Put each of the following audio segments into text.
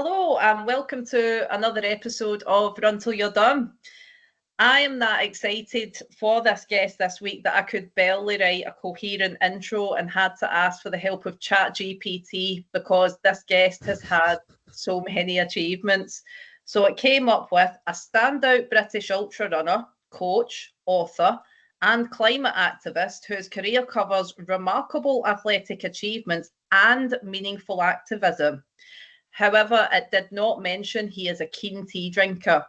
Hello and welcome to another episode of Run Till You're Done. I am that excited for this guest this week that I could barely write a coherent intro and had to ask for the help of ChatGPT because this guest has had so many achievements. So it came up with a standout British ultra runner, coach, author, and climate activist whose career covers remarkable athletic achievements and meaningful activism. However, it did not mention he is a keen tea drinker.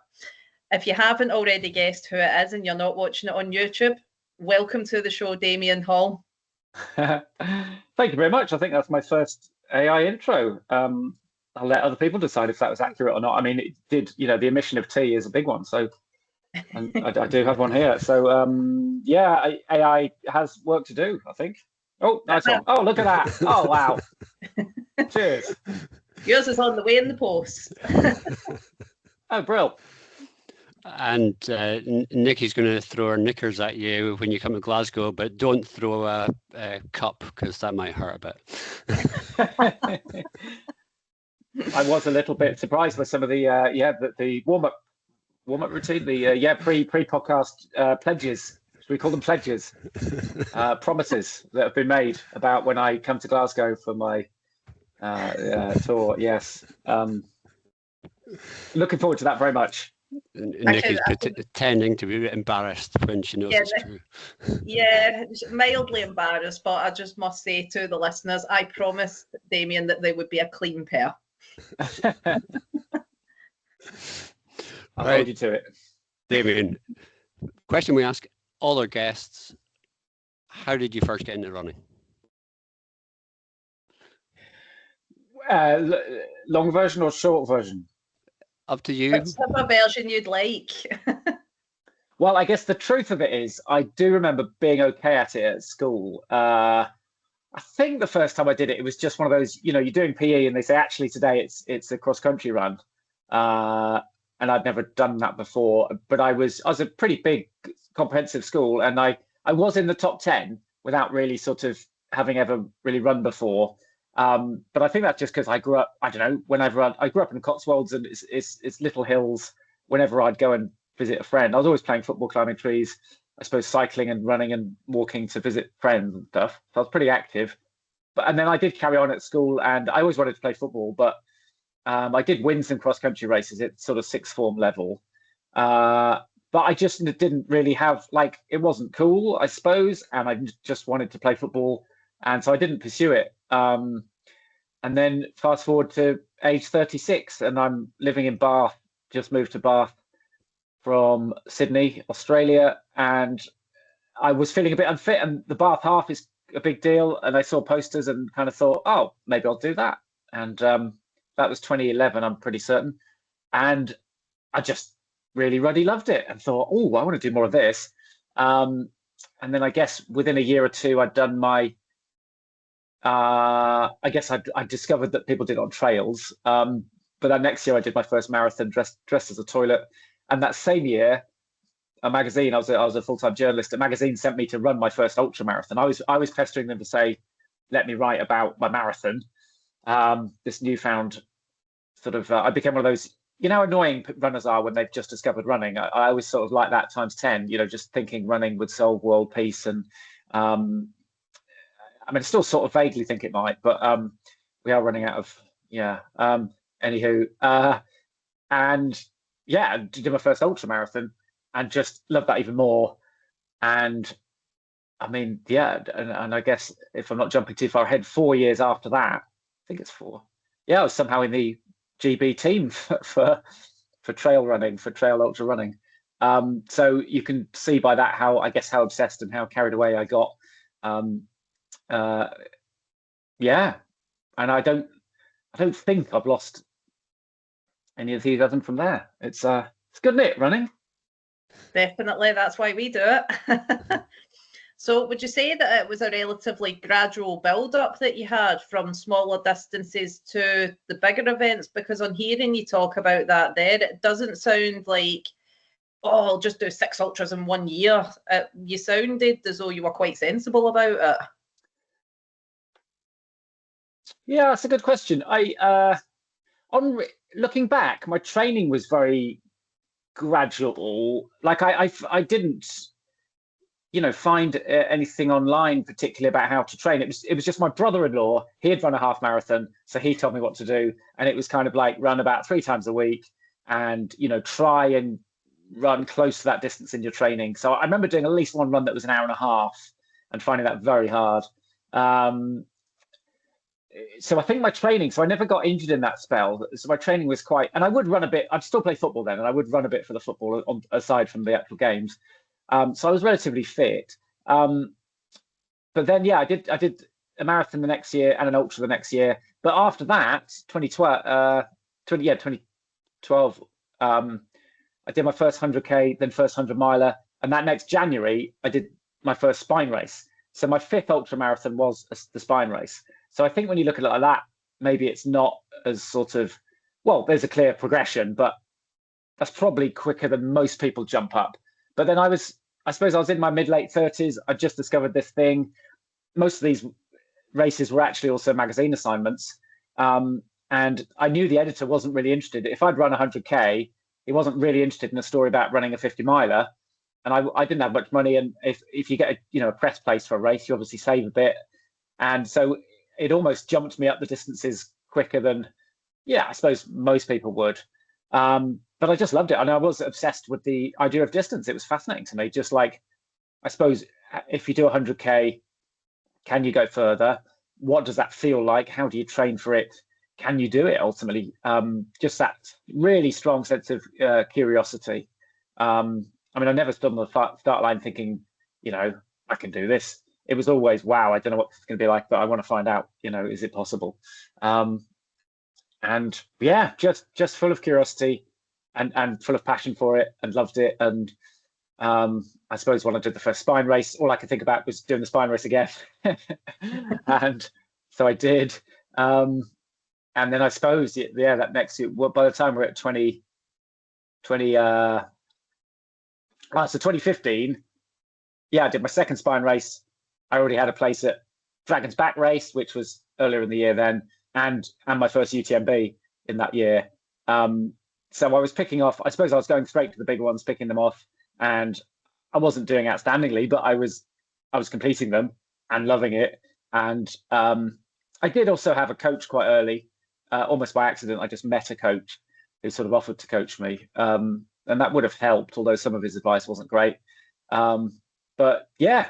If you haven't already guessed who it is and you're not watching it on YouTube, welcome to the show, Damian Hall. Thank you very much. I think that's my first AI intro. I'll let other people decide if that was accurate or not. I mean, it did, the emission of tea is a big one. So and I do have one here. So yeah, AI has work to do, I think. Oh, nice one. Oh, look at that. Oh, wow. Cheers. Yours is on the way in the post. Oh, brill. And Nikki's going to throw her knickers at you when you come to Glasgow, but don't throw a cup because that might hurt a bit. I was a little bit surprised by some of the warm-up routine, the pre-podcast pledges. We call them pledges, promises that have been made about when I come to Glasgow for my tour. Yes, looking forward to that very much. Nikki's pretending to be embarrassed when she knows it's true. Yeah, mildly embarrassed, but I just must say to the listeners, I promised Damian that they would be a clean pair. I'll hold you to it. Damian, question we ask all our guests: how did you first get into running? Long version or short version? Up to you. Whichever version you'd like. Well, I guess the truth of it is, I do remember being okay at it at school. I think the first time I did it, it was just one of those, you're doing PE and they say, actually today it's a cross country run, and I'd never done that before. But I was a pretty big comprehensive school, and I was in the top 10 without really sort of having ever really run before. But I think that's just because I grew up, I grew up in the Cotswolds, and it's little hills. Whenever I'd go and visit a friend, I was always playing football, climbing trees, I suppose cycling and running and walking to visit friends and stuff. So I was pretty active. And then I did carry on at school, and I always wanted to play football, but I did win some cross country races at sort of sixth form level. But I just didn't really have, it wasn't cool, I suppose. And I just wanted to play football. And so I didn't pursue it. And then fast forward to age 36, and I'm living in Bath, just moved to Bath from Sydney, Australia. And I was feeling a bit unfit, and the Bath half is a big deal. And I saw posters and kind of thought, oh, maybe I'll do that. And that was 2011, I'm pretty certain. And I just really loved it and thought, oh, I want to do more of this. And then I guess within a year or two, I'd done my I guess I discovered that people did it on trails. But that next year I did my first marathon dressed as a toilet. And that same year, a magazine, I was a full-time journalist, a magazine sent me to run my first ultra marathon. I was pestering them to say, let me write about my marathon. This newfound sort of, I became one of those, how annoying runners are when they've just discovered running. I was sort of like that times 10, just thinking running would solve world peace. And I still sort of vaguely think it might, but we are running out of, anywho. And yeah, did my first ultra marathon and just loved that even more. And and I guess if I'm not jumping too far ahead, 4 years after that, I think it's 4. Yeah, I was somehow in the GB team for trail running, for trail ultra running. So you can see by that how obsessed and how carried away I got. Yeah, and I don't think I've lost any of the enthusiasm from there. It's good, isn't it, running? Definitely, that's why we do it. So would you say that it was a relatively gradual build-up that you had from smaller distances to the bigger events? Because on hearing you talk about that there, it doesn't sound like, oh, I'll just do 6 ultras in 1 year. You sounded as though you were quite sensible about it. Yeah, that's a good question. looking back, my training was very gradual. Like I didn't, find anything online particularly about how to train. It was just my brother-in-law. He had run a half marathon, so he told me what to do, and it was kind of like run about 3 times a week, and try and run close to that distance in your training. So I remember doing at least one run that was an hour and a half, and finding that very hard. So I think my training, so I never got injured in that spell. So my training was quite, and I would run a bit. I'd still play football then, and I would run a bit for the football aside from the actual games. So I was relatively fit. But then, yeah, I did a marathon the next year and an ultra the next year. But after that, 2012, I did my first 100K, then first 100 miler. And that next January, I did my first spine race. So my 5th ultra marathon was the spine race. So I think when you look at it like that, maybe it's not as sort of, well, there's a clear progression, but that's probably quicker than most people jump up. But then I suppose I was in my mid-late 30s. I just discovered this thing. Most of these races were actually also magazine assignments. And I knew the editor wasn't really interested. If I'd run 100K, he wasn't really interested in a story about running a 50 miler. And I didn't have much money. And if you get a press place for a race, you obviously save a bit. And so it almost jumped me up the distances quicker than, I suppose most people would. But I just loved it. And I was obsessed with the idea of distance. It was fascinating to me. Just like, I suppose, if you do 100K, can you go further? What does that feel like? How do you train for it? Can you do it ultimately? Just that really strong sense of curiosity. I mean, I never stood on the start line thinking, I can do this. It was always, wow, I don't know what it's going to be like, but I want to find out, is it possible? And yeah, just full of curiosity and full of passion for it, and loved it. And I suppose when I did the first spine race, all I could think about was doing the spine race again. And so I did. And then I suppose, that next year, well, by the time we're at 2015, I did my second spine race. I already had a place at Dragon's Back race, which was earlier in the year then, and my first UTMB in that year. So I was picking off, I suppose I was going straight to the big ones, picking them off, and I wasn't doing outstandingly, but I was completing them and loving it. And I did also have a coach quite early, almost by accident. I just met a coach who sort of offered to coach me, and that would have helped, although some of his advice wasn't great. But yeah,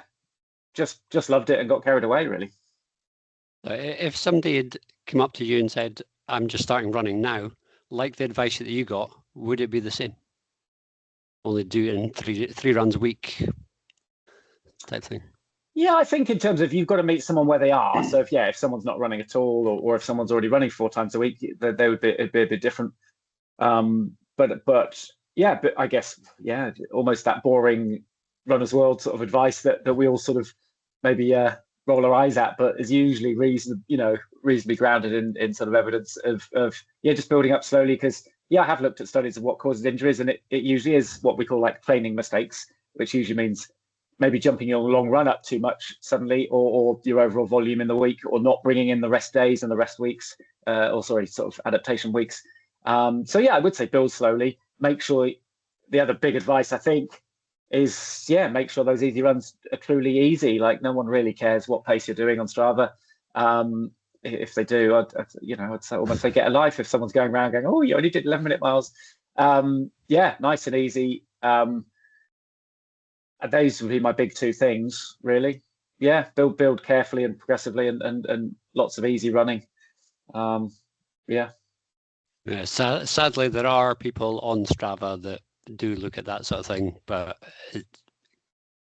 just loved it and got carried away, really. If somebody had come up to you and said, I'm just starting running now, like the advice that you got, would it be the same? Only doing three runs a week type thing? Yeah, I think in terms of you've got to meet someone where they are. So if someone's not running at all, or if someone's already running 4 times a week, it'd be a bit different. But I guess, almost that boring runner's world sort of advice that we all sort of maybe roll our eyes at, but is usually reasonably grounded in sort of evidence of just building up slowly. Because I have looked at studies of what causes injuries, and it usually is what we call like training mistakes, which usually means maybe jumping your long run up too much suddenly, or your overall volume in the week, or not bringing in the rest days and the rest weeks, sort of adaptation weeks. So I would say build slowly. Make sure, the other big advice I think is, make sure those easy runs are truly easy. Like, no one really cares what pace you're doing on Strava. If they do, I'd say almost say get a life if someone's going around going, oh, you only did 11-minute miles. Nice and easy. Those would be my big 2 things, really. Build carefully and progressively, and lots of easy running. Sadly, there are people on Strava that do look at that sort of thing, but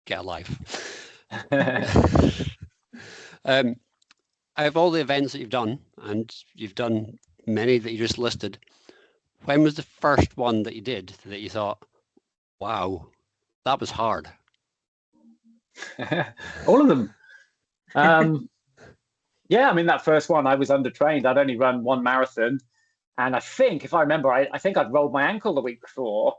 get a life. Out of all the events that you've done, and you've done many that you just listed, when was the first one that you did that you thought, wow, that was hard? All of them. I mean, that first one, I was undertrained. I'd only run 1 marathon. And I think, if I remember, I think I'd rolled my ankle the week before.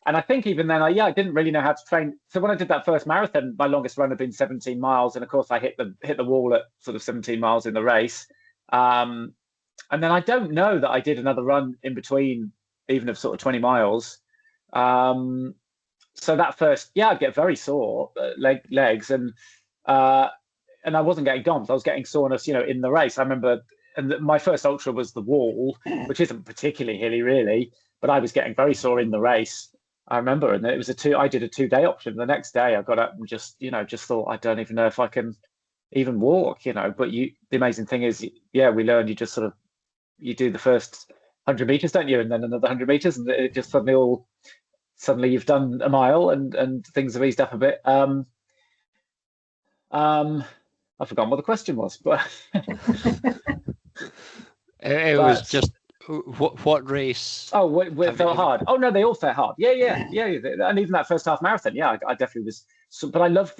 And I think even then, I didn't really know how to train. So when I did that first marathon, my longest run had been 17 miles. And of course, I hit the wall at sort of 17 miles in the race. then I don't know that I did another run in between, even of sort of 20 miles. So that first, I'd get very sore legs, and I wasn't getting DOMS. I was getting soreness, in the race. I remember, and my first ultra was the Wall, which isn't particularly hilly, really, but I was getting very sore in the race. I remember, and it was I did a 2-day option. The next day, I got up and just thought, I don't even know if I can even walk, But the amazing thing is, we learned you just sort of, you do the first 100 meters, don't you, and then another 100 meters, and it just suddenly you've done a mile, and things have eased up a bit. I've forgotten what the question was, but it was just what race? Oh, what felt hard? Oh no, they all felt hard. Yeah. And even that first half marathon, I definitely was. But I loved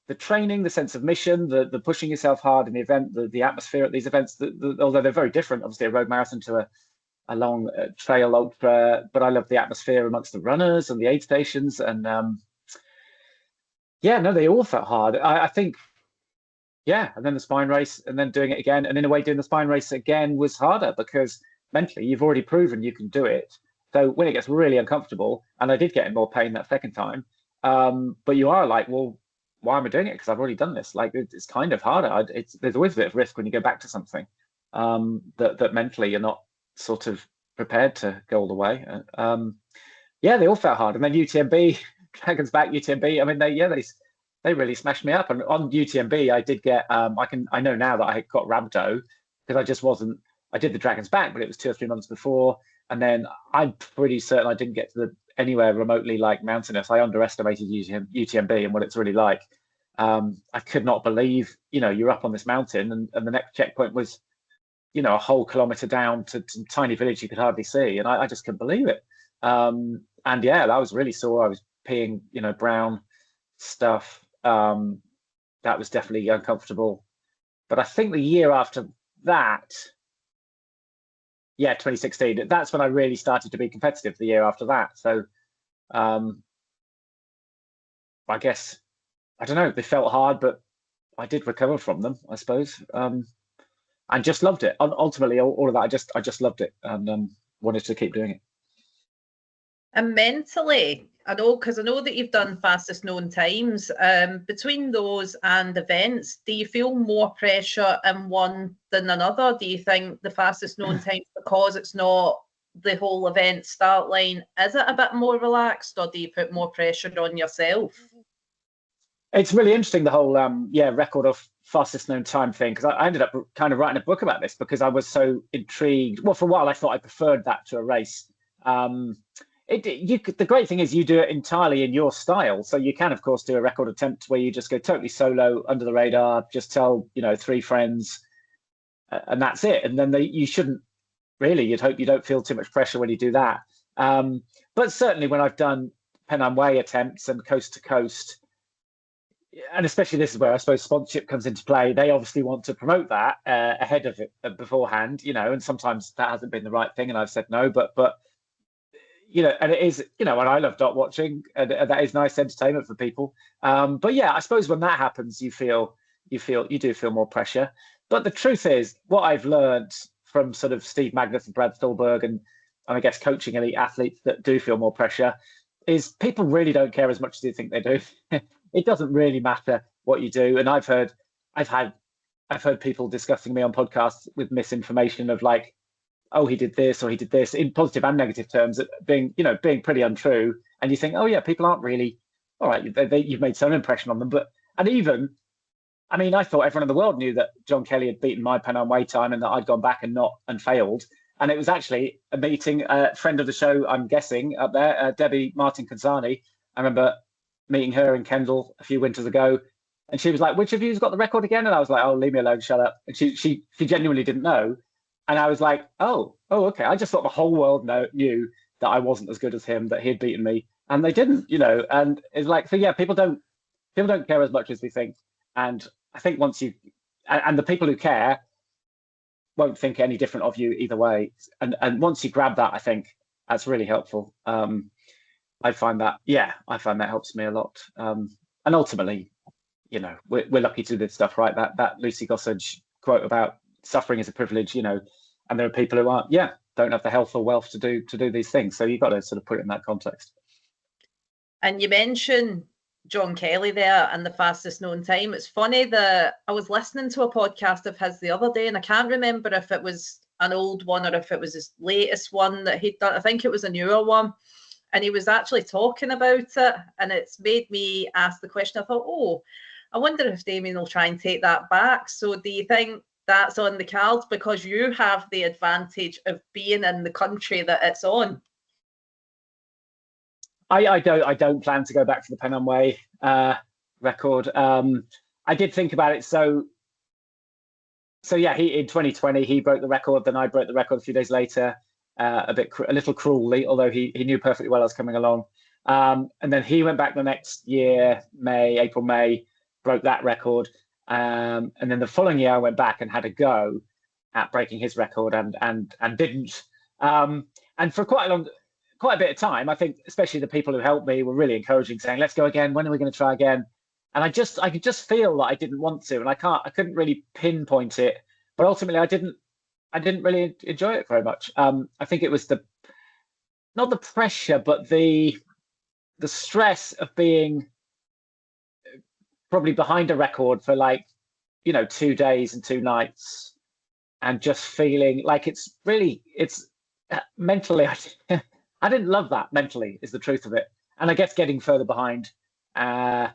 the training, the sense of mission, the pushing yourself hard in the event, the atmosphere at these events. Although they're very different, obviously a road marathon to a long trail ultra, but I love the atmosphere amongst the runners and the aid stations, and they all felt hard. I think. Yeah, and then the spine race, and then doing it again, and in a way, doing the spine race again was harder because mentally you've already proven you can do it. So when it gets really uncomfortable, and I did get in more pain that second time, but you are like, well, why am I doing it? Because I've already done this. Like it's kind of harder. There's always a bit of risk when you go back to something that mentally you're not sort of prepared to go all the way. They all felt hard, and then UTMB, Dragon's Back, UTMB. I mean, they really smashed me up. And on UTMB, I did get, I know now that I got rhabdo because I just wasn't, I did the Dragon's Back, but it was 2 or 3 months before. And then I'm pretty certain I didn't get to anywhere remotely like mountainous. I underestimated UTMB and what it's really like. I could not believe, you're up on this mountain, and the next checkpoint was, a whole kilometer down to some tiny village you could hardly see. And I just couldn't believe it. And that was really sore. I was peeing, brown stuff. That was definitely uncomfortable. But I think the year after that, 2016, that's when I really started to be competitive, the year after that. So I guess, I don't know, they felt hard, but I did recover from them, I suppose. And just loved it. Ultimately, all of that, I just loved it, and wanted to keep doing it. And mentally, I know that you've done fastest known times. Between those and events, do you feel more pressure in one than another? Do you think the fastest known times, because it's not the whole event start line, is it a bit more relaxed, or do you put more pressure on yourself? It's really interesting, the whole record of fastest known time thing, because I ended up kind of writing a book about this because I was so intrigued. Well, for a while I thought I preferred that to a race. The great thing is you do it entirely in your style. So you can, of course, do a record attempt where you just go totally solo, under the radar, just tell 3 friends, and that's it. And then you shouldn't really. You'd hope you don't feel too much pressure when you do that. But certainly when I've done Pennine Way attempts and coast to coast, and especially this is where I suppose sponsorship comes into play. They obviously want to promote that ahead of it beforehand, and sometimes that hasn't been the right thing, and I've said no, but. And it is, and I love dot watching, and that is nice entertainment for people. But I suppose when that happens, you do feel more pressure. But the truth is, what I've learned from sort of Steve Magnus and Brad Stolberg, and I guess coaching elite athletes that do feel more pressure, is people really don't care as much as you think they do. It doesn't really matter what you do. And I've heard people discussing me on podcasts with misinformation of like, oh, he did this or he did this, in positive and negative terms, being pretty untrue. And you think, oh yeah, people aren't really, all right, you've made some impression on them. I thought everyone in the world knew that John Kelly had beaten my Pennine Way time and that I'd gone back and failed. And it was actually a meeting, a friend of the show, I'm guessing, up there, Debbie Martin-Kanzani. I remember meeting her in Kendal a few winters ago. And she was like, which of you's got the record again? And I was like, oh, leave me alone, shut up. And she genuinely didn't know. And I was like, oh, okay. I just thought the whole world knew that I wasn't as good as him, that he'd beaten me, and they didn't, And it's like, so people don't care as much as we think. And I think once and the people who care won't think any different of you either way. And once you grab that, I think that's really helpful. I find that helps me a lot. And ultimately, we're lucky to do this stuff, right? That Lucy Gossage quote about suffering is a privilege, and there are people who don't have the health or wealth to do these things. So you've got to sort of put it in that context. And you mentioned John Kelly there and the fastest known time. It's funny that I was listening to a podcast of his the other day, and I can't remember if it was an old one or if it was his latest one that he'd done. I think it was a newer one. And he was actually talking about it, and it's made me ask the question. I thought, I wonder if Damian will try and take that back. So do you think that's on the cards because you have the advantage of being in the country that it's on? I don't plan to go back to the Pennine Way record. I did think about it. So yeah, in 2020 he broke the record. Then I broke the record a few days later, a little cruelly, although he knew perfectly well I was coming along. And then he went back the next year, April, May, broke that record. And then the following year I went back and had a go at breaking his record and didn't. And for quite a bit of time, I think especially the people who helped me were really encouraging, saying, let's go again. When are we going to try again? And I could just feel that I didn't want to, and I couldn't really pinpoint it. But ultimately I didn't really enjoy it very much. I think it was not the pressure, but the stress of being probably behind a record for 2 days and 2 nights, and just feeling like it's mentally, I didn't love that mentally, is the truth of it. And I guess getting further behind, and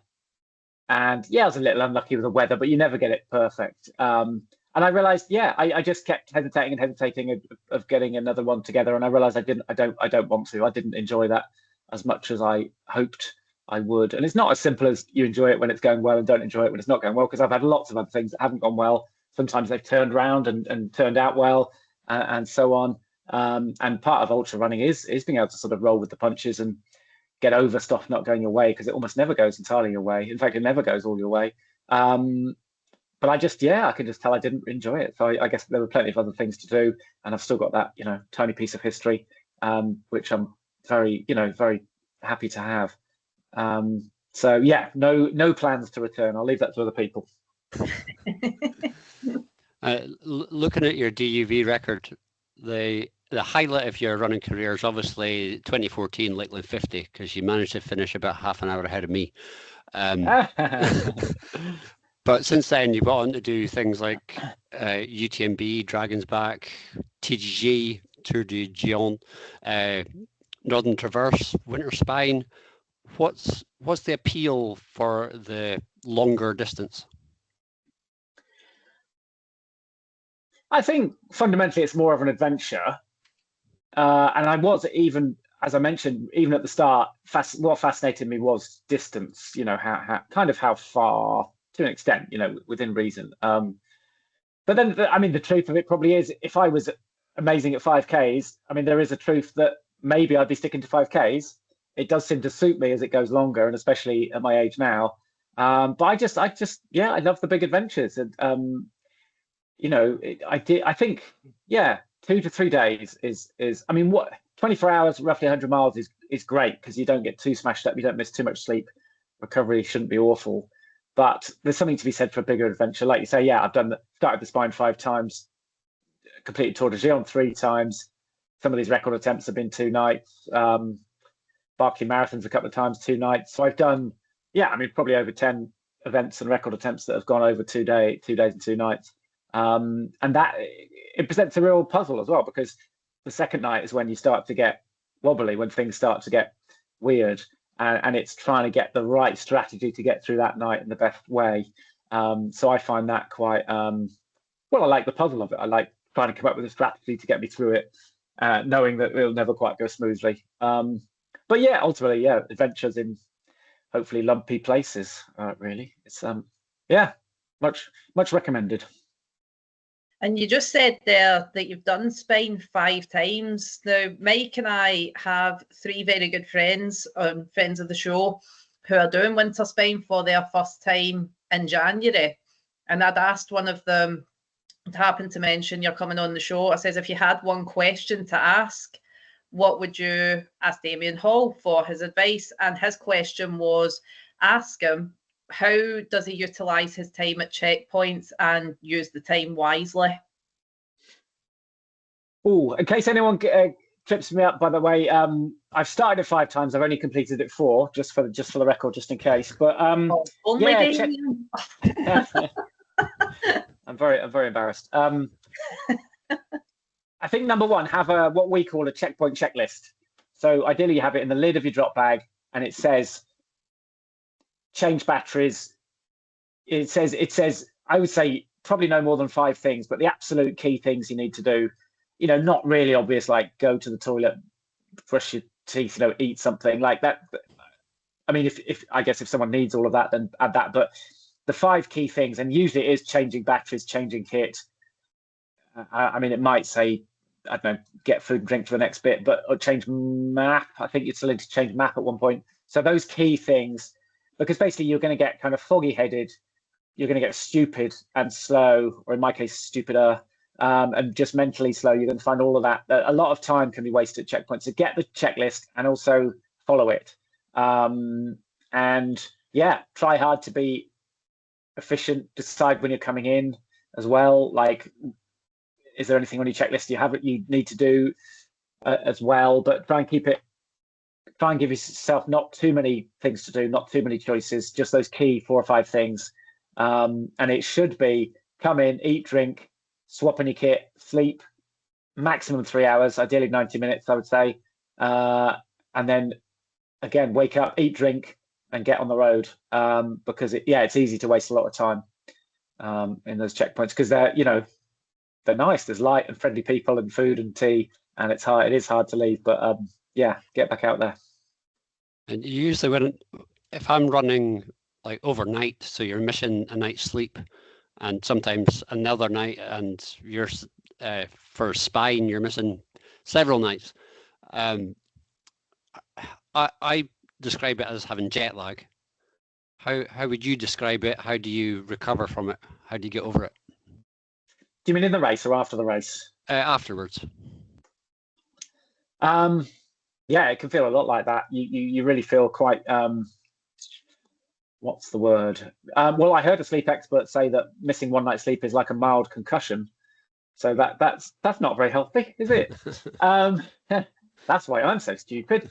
I was a little unlucky with the weather, but you never get it perfect. And I realized, I just kept hesitating of getting another one together. And I realized I don't want to. I didn't enjoy that as much as I hoped I would. And it's not as simple as you enjoy it when it's going well and don't enjoy it when it's not going well, because I've had lots of other things that haven't gone well. Sometimes they've turned around and turned out well, and so on. And part of ultra running is being able to sort of roll with the punches and get over stuff not going your way, because it almost never goes entirely your way. In fact, it never goes all your way. But I can just tell I didn't enjoy it. So I guess there were plenty of other things to do, and I've still got that, tiny piece of history, which I'm very, very happy to have. So yeah, no plans to return. I'll leave that to other people. Looking at your DUV record, the highlight of your running career is obviously 2014 Lakeland 50, because you managed to finish about half an hour ahead of me. But since then, you've gone on to do things like UTMB, Dragon's Back, TGG, Tour du Géant, Northern Traverse, Winter Spine. What's the appeal for the longer distance? I think fundamentally it's more of an adventure. And I was, even as I mentioned, even at the start, what fascinated me was distance, how far, to an extent, within reason. But then, the truth of it probably is, if I was amazing at 5Ks, there is a truth that maybe I'd be sticking to 5Ks. It does seem to suit me as it goes longer, and especially at my age now. But I love the big adventures. And, I think 2 to 3 days is 24 hours, roughly 100 miles is great, because you don't get too smashed up, you don't miss too much sleep. Recovery shouldn't be awful. But there's something to be said for a bigger adventure. Like you say, I've started the Spine 5 times, completed Tour de Géant 3 times. Some of these record attempts have been 2 nights. Barclay Marathons a couple of times, 2 nights. So I've done, probably over 10 events and record attempts that have gone over 2 days and 2 nights. And that it presents a real puzzle as well, because the second night is when you start to get wobbly, when things start to get weird, and it's trying to get the right strategy to get through that night in the best way. So I find that quite I like the puzzle of it. I like trying to come up with a strategy to get me through it, knowing that it'll never quite go smoothly. But ultimately, adventures in hopefully lumpy places. Really, it's much recommended. And you just said there that you've done Spine 5 times. Now, Mike and I have 3 very good friends, friends of the show, who are doing Winter Spine for their first time in January. And I'd asked one of them, it happened to mention you're coming on the show. I says, if you had one question to ask, what would you ask Damian Hall for his advice? And his question was, ask him, how does he utilise his time at checkpoints and use the time wisely? Oh, in case anyone trips me up, by the way, I've started it 5 times. I've only completed it 4, just for the record, just in case. But Only yeah, Damian. I'm very embarrassed. I think number 1, have what we call a checkpoint checklist. So ideally, you have it in the lid of your drop bag, and it says change batteries. It says I would say probably no more than 5 things, but the absolute key things you need to do. Not really obvious, like go to the toilet, brush your teeth, eat something like that. I mean, if I guess if someone needs all of that, then add that. But the 5 key things, and usually it is changing batteries, changing kit. I mean, it might say, I don't know, get food and drink for the next bit, but or change map. I think you still need to change map at one point. So those key things, because basically you're going to get kind of foggy headed, you're going to get stupid and slow, or in my case, stupider. And just mentally slow. You're going to find all of that. A lot of time can be wasted at checkpoints. So get the checklist and also follow it. And yeah, try hard to be efficient. Decide when you're coming in as well. Like, is there anything on your checklist you need to do as well? But try and give yourself not too many things to do, not too many choices, just those key 4 or 5 things. And it should be come in, eat, drink, swap any kit, sleep, maximum 3 hours, ideally 90 minutes, I would say. And then again, wake up, eat, drink, and get on the road. Because it's easy to waste a lot of time in those checkpoints, because they're nice. There's light and friendly people and food and tea, and it is hard to leave. But get back out there. And usually if I'm running like overnight, so you're missing a night's sleep, and sometimes another night, and you're for spine you're missing several nights. I describe it as having jet lag. How would you describe it? How do you recover from it? How do you get over it? Do you mean in the race or after the race? Afterwards. Yeah, it can feel a lot like that. You really feel quite what's the word? Well, I heard a sleep expert say that missing one night's sleep is like a mild concussion. So that's not very healthy, is it? That's why I'm so stupid.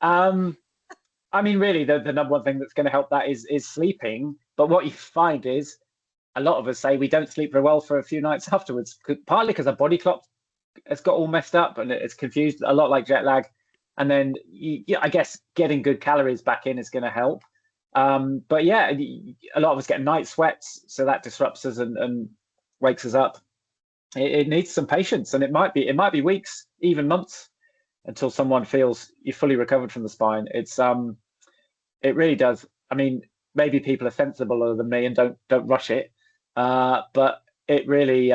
I mean, really, the number one thing that's going to help that is sleeping. But what you find is a lot of us say we don't sleep very well for a few nights afterwards, partly because our body clock has got all messed up and it's confused, a lot like jet lag. And then I guess getting good calories back in is going to help. But yeah, a lot of us get night sweats, so that disrupts us and wakes us up. It needs some patience, and it might be weeks, even months, until someone feels you're fully recovered from the spine. It really does. I mean, maybe people are sensibler than me and don't rush it, but it really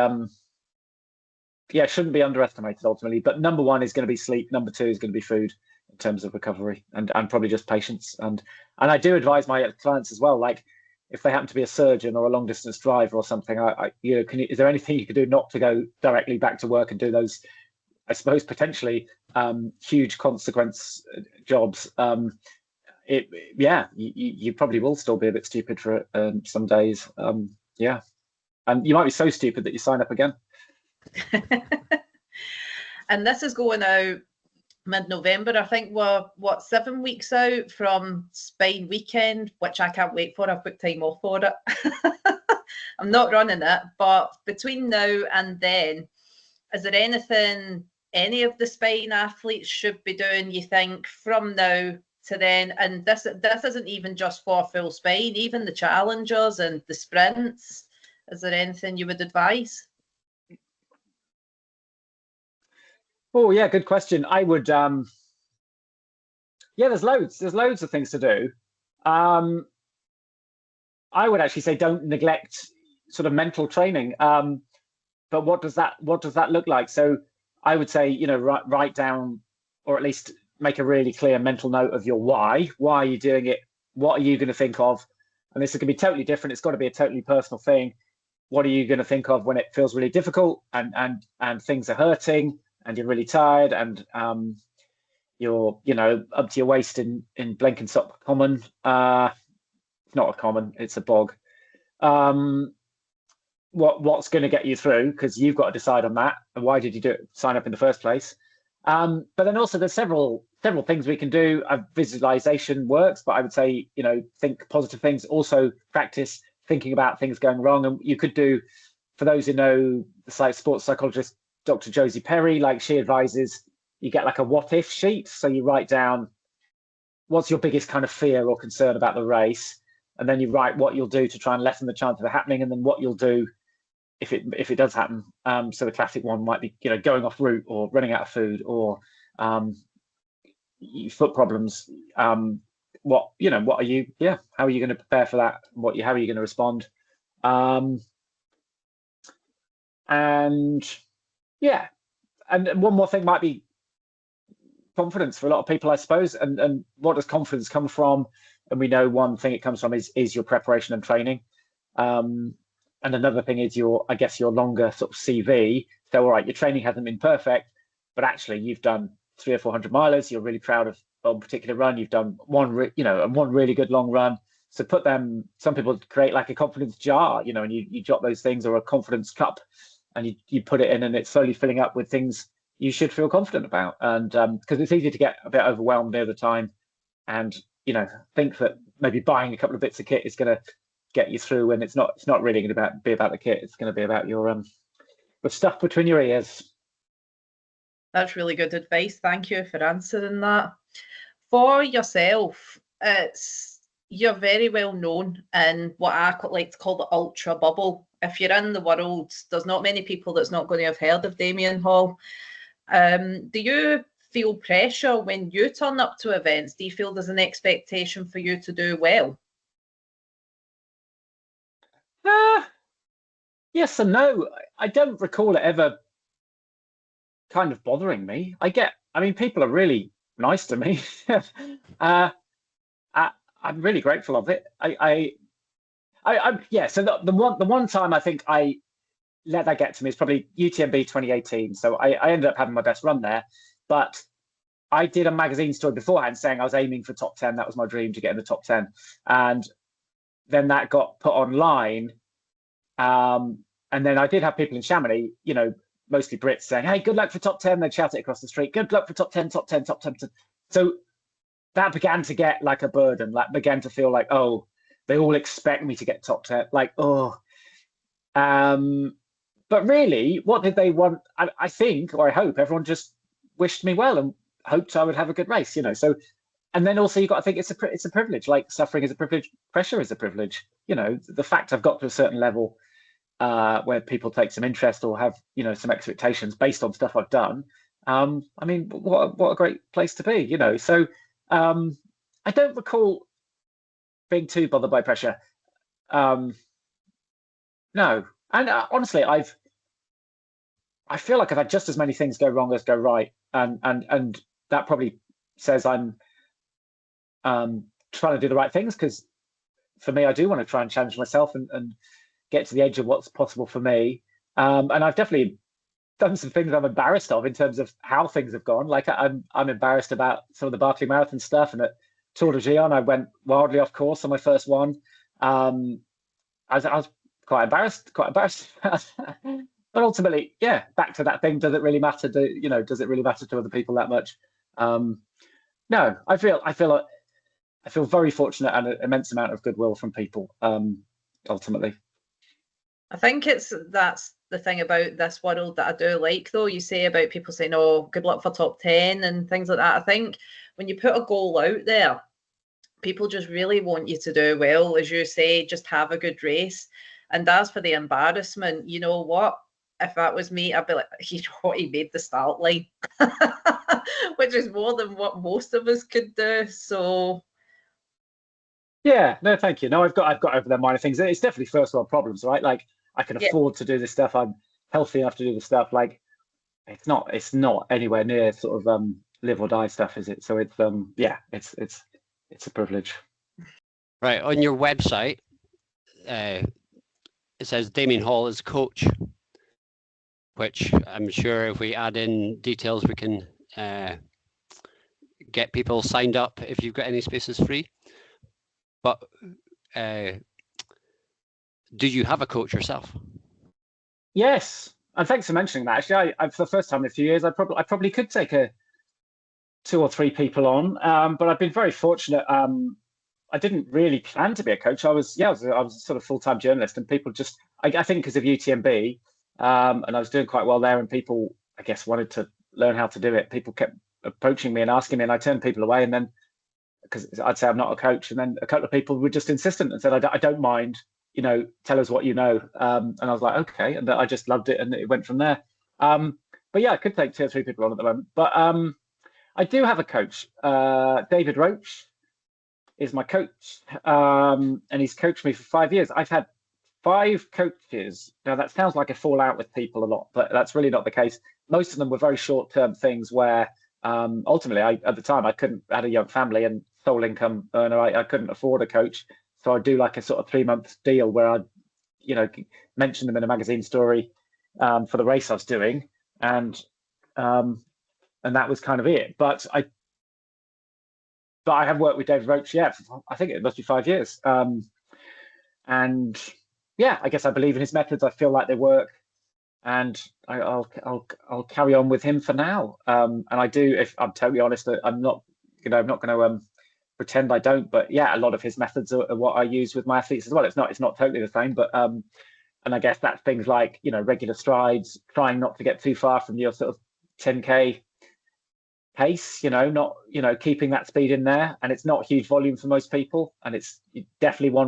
shouldn't be underestimated ultimately. But number 1 is going to be sleep. Number 2 is going to be food in terms of recovery, and probably just patience. And I do advise my clients as well, like if they happen to be a surgeon or a long distance driver or something, is there anything you could do not to go directly back to work and do those, I suppose, potentially huge consequence jobs? You probably will still be a bit stupid for some days. And you might be so stupid that you sign up again. And this is going out mid-November. I think we're 7 weeks out from Spine Weekend, which I can't wait for. I've booked time off for it. I'm not running it, but between now and then, is there anything any of the spine athletes should be doing, you think, from now to then? And this isn't even just for full spine, even the challengers and the sprints. Is there anything you would advise? Oh yeah, good question. I would there's loads of things to do. I would actually say don't neglect sort of mental training. But what does that look like? So I would say, write down, or at least make a really clear mental note of your why. Why are you doing it? What are you going to think of? And this is going to be totally different. It's got to be a totally personal thing. What are you going to think of when it feels really difficult and things are hurting and you're really tired and you're up to your waist in Blenkinsop Common? It's not a common, it's a bog. what's going to get you through, because you've got to decide on that. And why did you sign up in the first place? But then also there's several things we can do. Visualization works, but I would say, think positive things. Also practice thinking about things going wrong. And you could do, for those who know the sports psychologist, Dr. Josie Perry, like she advises, you get like a what if sheet. So you write down what's your biggest kind of fear or concern about the race. And then you write what you'll do to try and lessen the chance of it happening. And then what you'll do if it does happen. So the classic one might be, going off route or running out of food or foot problems. What are you? Yeah, how are you going to prepare for that? How are you going to respond? And yeah, and one more thing might be confidence for a lot of people, I suppose. And what does confidence come from? And we know one thing it comes from is your preparation and training. And another thing is your longer sort of CV. So, all right, your training hasn't been perfect, but actually you've done 300 or 400 milers. You're really proud of a particular run. You've done one really good long run. So some people create like a confidence jar, and you jot those things, or a confidence cup, and you put it in, and it's slowly filling up with things you should feel confident about. And because it's easy to get a bit overwhelmed near the time, and think that maybe buying a couple of bits of kit is going to get you through, and it's not really going to be about the kit. It's going to be about your the stuff between your ears. That's really good advice. Thank you for answering that. For yourself, you're very well known in what I like to call the ultra bubble. If you're in the world, there's not many people that's not going to have heard of Damian Hall. Do you feel pressure when you turn up to events? Do you feel there's an expectation for you to do well? Yes and no. I don't recall it ever kind of bothering me. People are really nice to me. I'm really grateful of it. So the one time I think I let that get to me is probably UTMB 2018. So I ended up having my best run there, but I did a magazine story beforehand saying I was aiming for top 10. That was my dream, to get in the top 10. And then that got put online. And then I did have people in Chamonix, mostly Brits, saying, "Hey, good luck for top 10." They'd shout it across the street, "Good luck for top 10, top 10, top 10. So that began to get like a burden, like began to feel like, oh, they all expect me to get top 10. Like, oh. But really, what did they want? I think, or I hope, everyone just wished me well and hoped I would have a good race, So, and then also you got to think it's a privilege. Like, suffering is a privilege, pressure is a privilege. The fact I've got to a certain level where people take some interest or have some expectations based on stuff I've done. What a great place to be, So I don't recall being too bothered by pressure. No, and honestly, I feel like I've had just as many things go wrong as go right, and that probably says I'm trying to do the right things, because for me, I do want to try and challenge myself and get to the edge of what's possible for me. And I've definitely done some things I'm embarrassed of in terms of how things have gone. Like I'm embarrassed about some of the Barclay Marathon stuff, and at Tour de Gien, I went wildly off course on my first one. I was quite embarrassed. But ultimately, yeah, back to that thing. Does it really matter? Does it really matter to other people that much? No, I feel very fortunate and an immense amount of goodwill from people. Ultimately, I think that's the thing about this world that I do like, though. You say about people saying, "Oh, good luck for top 10" and things like that. I think when you put a goal out there, people just really want you to do well, as you say, just have a good race. And as for the embarrassment, you know what? If that was me, I'd be like, you know what, he made the start line, which is more than what most of us could do. So yeah, no, thank you. No, I've got over the minor things. It's definitely first world problems, right? Like, I can afford to do this stuff. I'm healthy enough to do this stuff. Like, it's not anywhere near sort of live or die stuff, is it? So it's it's a privilege. Right, on your website, it says Damian Hall is coach, which I'm sure if we add in details, we can get people signed up if you've got any spaces free. But do you have a coach yourself? Yes, and thanks for mentioning that. Actually, for the first time in a few years, I probably could take a 2 or 3 people on, but I've been very fortunate. I didn't really plan to be a coach. I was sort of full-time journalist, and people just, I think because of UTMB, and I was doing quite well there, and people, I guess, wanted to learn how to do it. People kept approaching me and asking me, and I turned people away, and then because I'd say I'm not a coach, and then a couple of people were just insistent and said, I don't mind, tell us what you know. And I was like, okay, and I just loved it, and it went from there. But yeah, I could take 2 or 3 people on at the moment, but I do have a coach. David Roach is my coach, and he's coached me for 5 years. I've had 5 coaches. Now that sounds like I fall out with people a lot, but that's really not the case. Most of them were very short-term things where ultimately, at the time, I had a young family and sole income earner. I couldn't afford a coach, so I'd do like a sort of 3-month deal where I'd, mention them in a magazine story for the race I was doing, and that was kind of it. But I have worked with David Roach, I think it must be 5 years. And yeah, I guess I believe in his methods. I feel like they work, and I'll carry on with him for now. And I do, if I'm totally honest, I'm not going to pretend I don't. But yeah, a lot of his methods are what I use with my athletes as well. It's not totally the same, but and I guess that's things like regular strides, trying not to get too far from your sort of 10K pace, not keeping that speed in there, and it's not huge volume for most people, and it's definitely one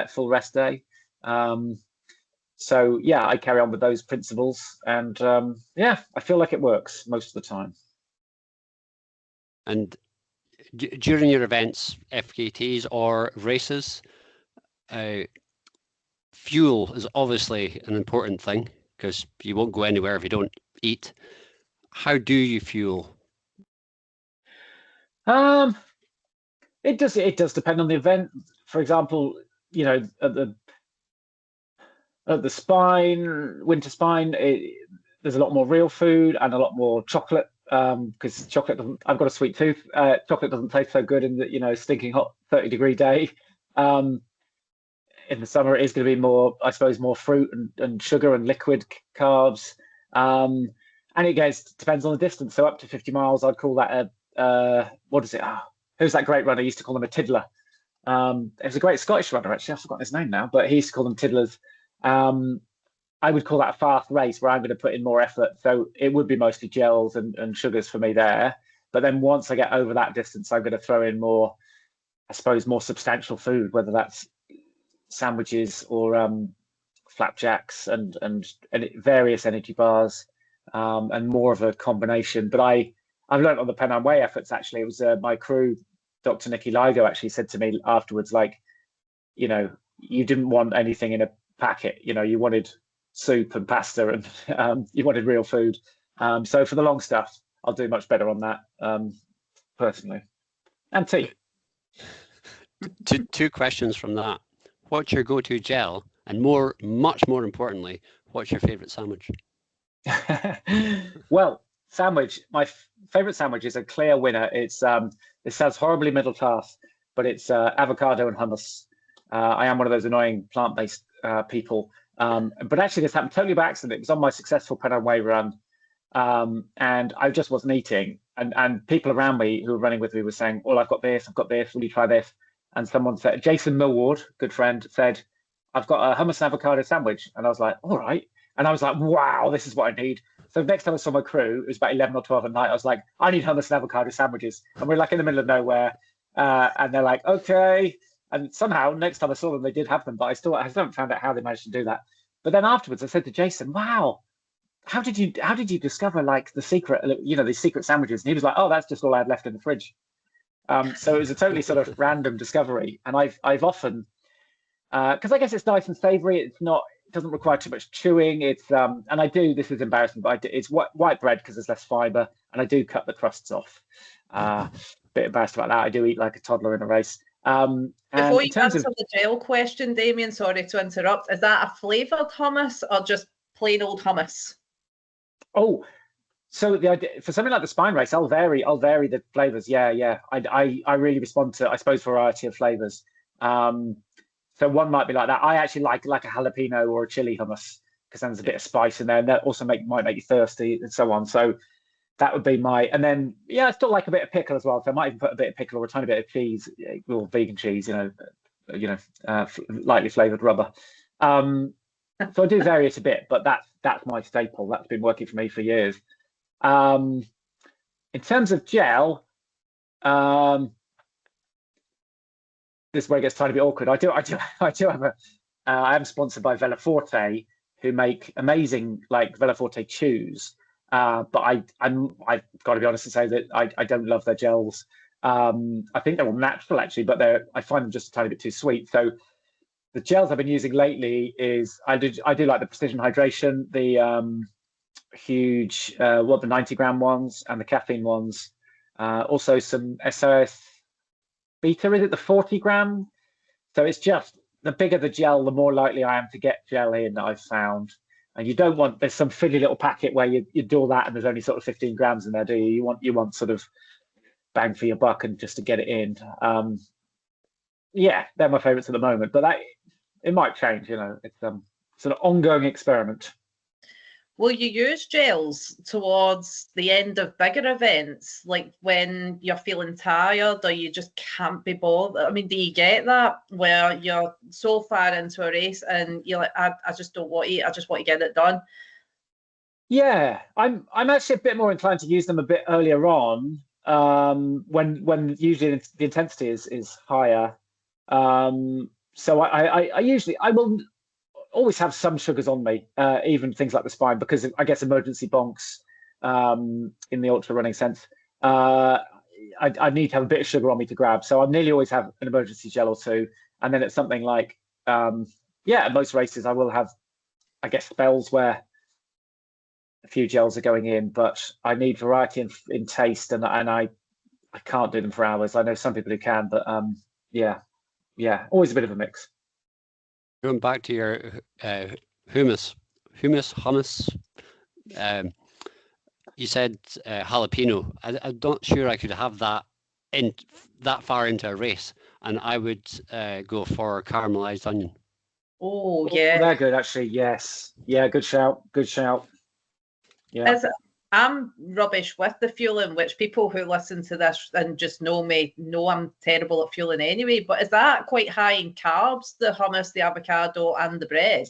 full rest day. So yeah, I carry on with those principles, and yeah, I feel like it works most of the time. And during your events, FKTs or races, fuel is obviously an important thing, because you won't go anywhere if you don't eat. How do you fuel? It does depend on the event. For example, at the Spine, Winter Spine, there's a lot more real food and a lot more chocolate, because chocolate doesn't. I've got a sweet tooth. Chocolate doesn't taste so good in the stinking hot 30-degree day. In the summer, it is going to be more, I suppose, more fruit and sugar and liquid carbs. And it depends on the distance. So up to 50 miles, I'd call that what is it? Who's that great runner? I used to call him a tiddler. It was a great Scottish runner, actually. I've forgotten his name now, but he used to call them tiddlers. I would call that a fast race where I'm going to put in more effort. So it would be mostly gels and sugars for me there. But then once I get over that distance, I'm going to throw in more, I suppose, more substantial food, whether that's sandwiches or flapjacks and various energy bars, and more of a combination. But I've learned on the Pennine Way efforts, actually. It was my crew, Dr. Nikki Ligo, actually said to me afterwards, like, you didn't want anything in a packet. You wanted soup and pasta, and you wanted real food. So for the long stuff, I'll do much better on that, personally. And tea. Two questions from that. What's your go-to gel? And much more importantly, what's your favorite sandwich? Well, sandwich. My favorite sandwich is a clear winner. It sounds horribly middle class, but it's avocado and hummus. I am one of those annoying plant-based people. But actually, this happened totally by accident. It was on my successful Pennine Way run, and I just wasn't eating. And people around me who were running with me were saying, "Well, I've got this. Will you try this?" And someone said, Jason Millward, good friend, said, "I've got a hummus and avocado sandwich." And I was like, "All right." And I was like, "Wow, this is what I need." So next time I saw my crew, it was about 11 or 12 at night. I was like, "I need hummus and avocado sandwiches." And we're like in the middle of nowhere. And they're like, "Okay." And somehow next time I saw them, they did have them, but I haven't found out how they managed to do that. But then afterwards I said to Jason, "Wow, how did you discover like the secret, these secret sandwiches?" And he was like, "Oh, that's just all I had left in the fridge." So it was a totally sort of random discovery. And I've often, because I guess it's nice and savory. It doesn't require too much chewing. It's and I do, this is embarrassing, but it's white bread because there's less fiber, and I do cut the crusts off. Bit embarrassed about that. I do eat like a toddler in a race. Before you answer the gel question, Damian, sorry to interrupt, is that a flavoured hummus or just plain old hummus? Oh, so the idea for something like the Spine race, I'll vary the flavors. Yeah. I really respond to, I suppose, variety of flavors. So one might be like that. I actually like a jalapeno or a chili hummus. because then there's a bit of spice in there, and that also might make you thirsty and so on. So that would be my, and then yeah, I still like a bit of pickle as well. So I might even put a bit of pickle or a tiny bit of cheese, or vegan cheese, lightly flavored rubber. So I do vary it a bit, but that's my staple. That's been working for me for years. In terms of gel, this is where it gets a tiny bit awkward. I do have a. I am sponsored by Veloforte, who make amazing like Veloforte chews. But I've got to be honest and say that I don't love their gels. I think they're all natural actually, but I find them just a tiny bit too sweet. So the gels I've been using lately is I do like the Precision Hydration, the huge the 90-gram ones and the caffeine ones. Also some SOS Beta, is it the 40-gram? So it's just the bigger the gel, the more likely I am to get gel in, I've found. And you don't want, there's some fiddly little packet where you do all that and there's only sort of 15 grams in there, do you? You want sort of bang for your buck and just to get it in. Yeah, they're my favorites at the moment, but it might change, it's sort of ongoing experiment. Will you use gels towards the end of bigger events, like when you're feeling tired or you just can't be bothered? I mean, do you get that where you're so far into a race and you're like, I just don't want to eat, I just want to get it done? Yeah, I'm actually a bit more inclined to use them a bit earlier on, when usually the intensity is higher. So I will always have some sugars on me, even things like the Spine, because I guess emergency bonks, in the ultra running sense, I need to have a bit of sugar on me to grab. So I nearly always have an emergency gel or two. And then it's something like, at most races, I will have, I guess, spells where a few gels are going in, but I need variety in taste, and I can't do them for hours. I know some people who can, but always a bit of a mix. Going back to your hummus. You said jalapeno. I'm not sure I could have that that far into a race, and I would go for caramelized onion. Oh yeah, they're good actually. Yes, yeah, good shout. Yeah. I'm rubbish with the fueling, which people who listen to this and just know me know I'm terrible at fueling anyway. But is that quite high in carbs, the hummus, the avocado, and the bread?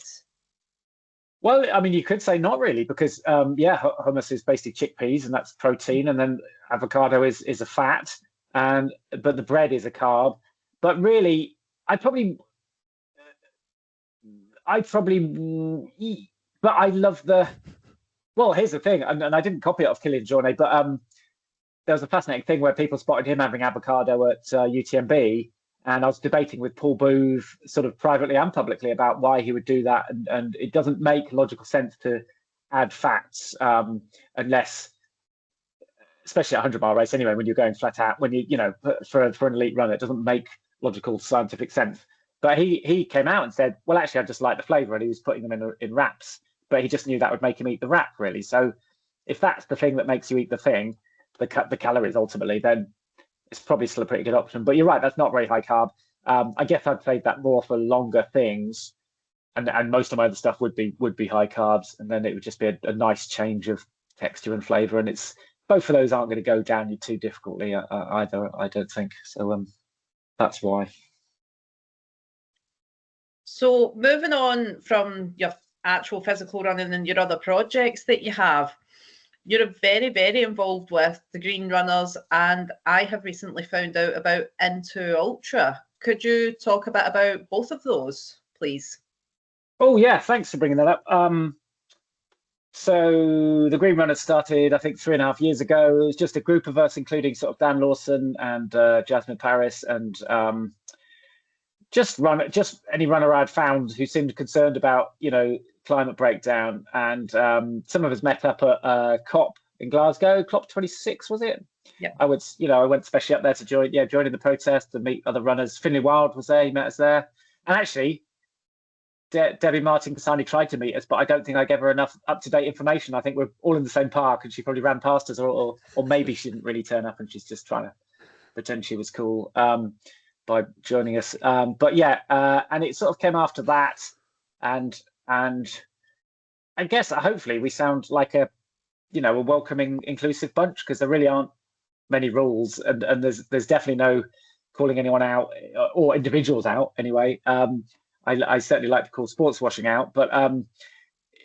Well, I mean, you could say not really, because hummus is basically chickpeas, and that's protein, and then avocado is a fat, but the bread is a carb. But really, I'd probably eat. But I love the. Well, here's the thing, and I didn't copy it off Killian Jornet, but there was a fascinating thing where people spotted him having avocado at UTMB, and I was debating with Paul Booth sort of privately and publicly about why he would do that, and it doesn't make logical sense to add fats unless, especially at a 100-mile race anyway, when you're going flat out, when for an elite runner, it doesn't make logical scientific sense. But he came out and said, well, actually, I just like the flavour, and he was putting them in wraps. But he just knew that would make him eat the wrap, really. So if that's the thing that makes you eat the thing, the calories ultimately, then it's probably still a pretty good option. But you're right, that's not very high carb. I guess I'd save that more for longer things, and most of my other stuff would be high carbs, and then it would just be a nice change of texture and flavour. And it's both of those aren't going to go down you too difficultly either, I don't think. So that's why. So moving on from your actual physical running and your other projects that you have, you're very, very involved with the Green Runners, and I have recently found out about Into Ultra. Could you talk a bit about both of those, please? Oh yeah, thanks for bringing that up. So the Green Runners started, I think, 3.5 years ago. It was just a group of us, including sort of Dan Lawson and Jasmine Paris, and just any runner I'd found who seemed concerned about, climate breakdown. And some of us met up at COP in Glasgow, COP 26, was it? Yeah. I went specially up there to join in the protest and meet other runners. Finlay Wild was there, he met us there. And actually, Debbie Martin Pisani tried to meet us, but I don't think I gave her enough up-to-date information. I think we're all in the same park, and she probably ran past us, or maybe she didn't really turn up and she's just trying to pretend she was cool by joining us. But yeah, and it sort of came after that, and I guess hopefully we sound like a welcoming, inclusive bunch, because there really aren't many rules, and there's definitely no calling anyone out or individuals out anyway. I certainly like to call sports washing out, but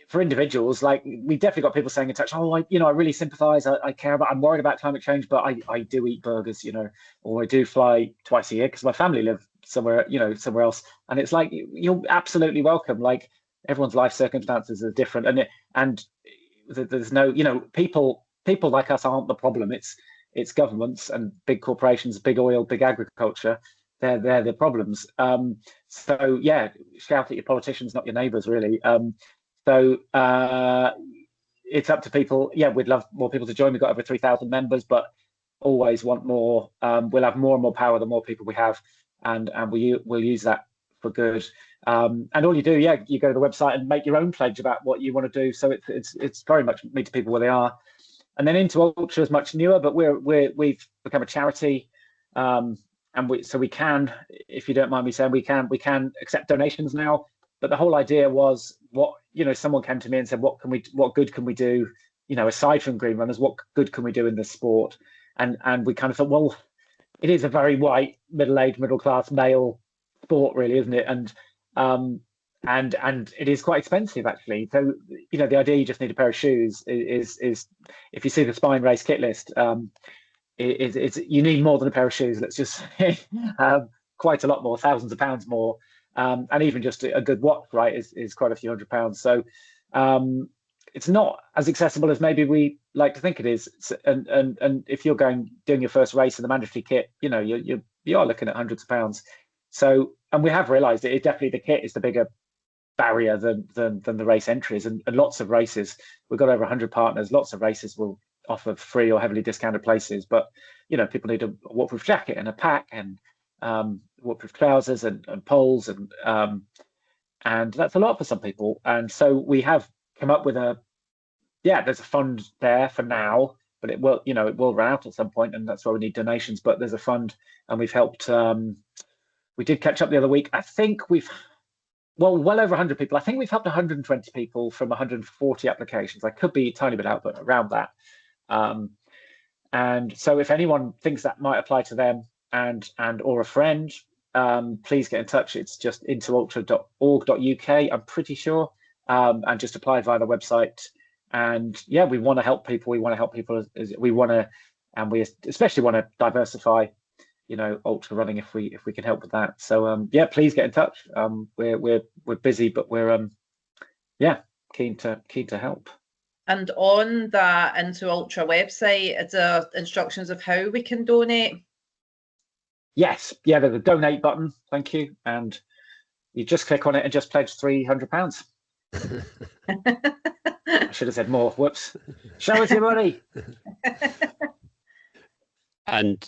for individuals, like, we definitely got people saying in touch, oh, I really sympathize, I care about, I'm worried about climate change, but I do eat burgers, or I do fly twice a year because my family live somewhere, somewhere else. And it's like, you're absolutely welcome. Like, everyone's life circumstances are different, and there's no, people like us aren't the problem. It's governments and big corporations, big oil, big agriculture. They're the problems. So yeah, shout at your politicians, not your neighbours, really. So it's up to people. Yeah, we'd love more people to join. We've got over 3,000 members, but always want more. We'll have more and more power the more people we have, and we'll use that for good. And all you do, you go to the website and make your own pledge about what you want to do. So it's very much meet people where they are. And then Into Ultra is much newer, but we've become a charity, and so we can, if you don't mind me saying, we can accept donations now. But the whole idea was, someone came to me and said, what good can we do, aside from green runners, what good can we do in this sport? And we kind of thought, well, it is a very white, middle-aged, middle-class male sport, really, isn't it? And it is quite expensive, actually. So, the idea you just need a pair of shoes is if you see the Spine Race kit list, you need more than a pair of shoes. Let's just say, quite a lot more, thousands of pounds more. And even just a good watch, right, is quite a few £100s. So it's not as accessible as maybe we like to think it is. And if you're doing your first race in the mandatory kit, you are looking at hundreds of pounds. So, and we have realised it definitely, the kit is the bigger barrier than the race entries, and lots of races, we've got over 100 partners. Lots of races will offer free or heavily discounted places, but people need a waterproof jacket and a pack and waterproof trousers and poles, and that's a lot for some people. And so we have come up with there's a fund there for now, but it will run out at some point, and that's why we need donations. But there's a fund, and we've helped. We did catch up the other week. I think we've well over 100 people. I think we've helped 120 people from 140 applications. I could be a tiny bit out, but around that. And so if anyone thinks that might apply to them and or a friend, please get in touch. It's just intoultra.org.uk, I'm pretty sure, and just apply via the website. And we want to help people. We want to help people and we especially want to diversify, ultra running if we can help with that. So please get in touch. We're busy, but we're keen to help. And on the Into Ultra website, is there instructions of how we can donate? Yes, there's a donate button. Thank you, and you just click on it and just pledge £300. I should have said more. Whoops. Show us your money. And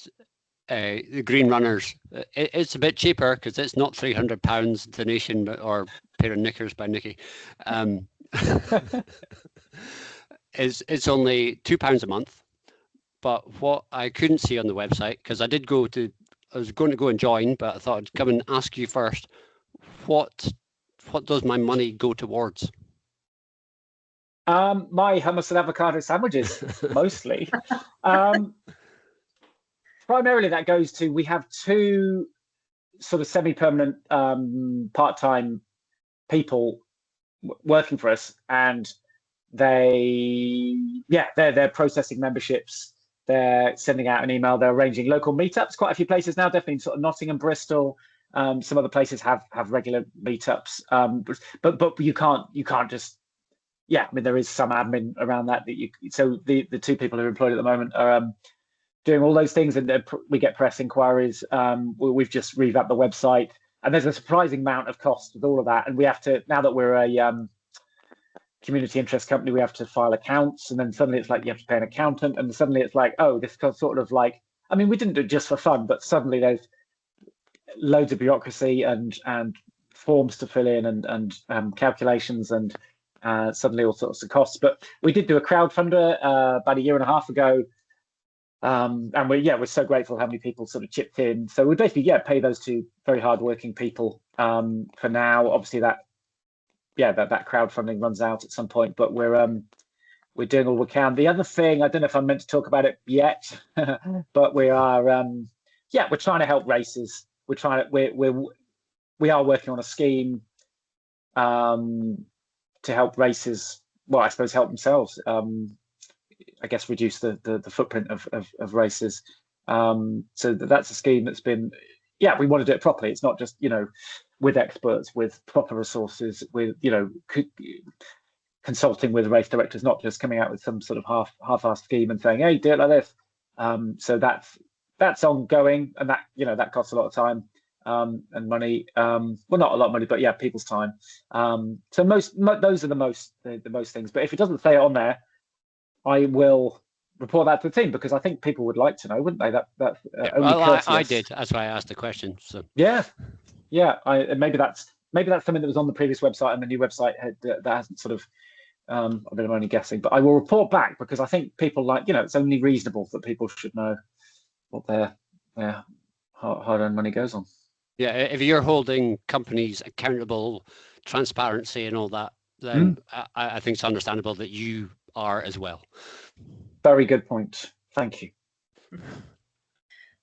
the Green Runners, it's a bit cheaper because it's not £300 donation or pair of knickers by Nikki. It's only £2 a month. But what I couldn't see on the website, because I was going to go and join, but I thought I'd come and ask you first, what does my money go towards? My hummus and avocado sandwiches, mostly. Primarily that goes to, we have two sort of semi-permanent part-time people working for us, and they're processing memberships, they're sending out an email, they're arranging local meetups. Quite a few places now, definitely sort of Nottingham, Bristol, some other places have regular meetups, but you can't just there is some admin around that so the two people who are employed at the moment are doing all those things, and we get press inquiries. We've just revamped the website, and there's a surprising amount of cost with all of that, and we have to, now that we're a community interest company, we have to file accounts, and then suddenly it's like you have to pay an accountant, and suddenly it's like, oh, this sort of like, I mean, we didn't do it just for fun, but suddenly there's loads of bureaucracy and forms to fill in and calculations, and suddenly all sorts of costs. But we did do a crowdfunder about a year and a half ago, and we're so grateful how many people sort of chipped in. So we basically pay those two very hardworking people for now. Obviously that yeah, that crowdfunding runs out at some point, but we're doing all we can. The other thing, I don't know if I'm meant to talk about it yet, but we are we're trying to help races. We are working on a scheme to help races, well, I suppose help themselves, I guess reduce the footprint of races. So that's a scheme that's been, we want to do it properly. It's not just, with experts, with proper resources, with, consulting with race directors, not just coming out with some sort of half-assed scheme and saying, hey, do it like this. So that's ongoing, and that costs a lot of time and money. Well, not a lot of money, but yeah, people's time. So those are the most things. But if it doesn't say it on there, I will report that to the team, because I think people would like to know, wouldn't they? That's well, I did. That's why I asked the question. So yeah. Maybe that's something that was on the previous website, and the new website that hasn't sort of. I mean, I'm only guessing, but I will report back, because I think people it's only reasonable that people should know what their hard-earned money goes on. Yeah, if you're holding companies accountable, transparency and all that, then I think it's understandable that you are as well. Very good point. Thank you.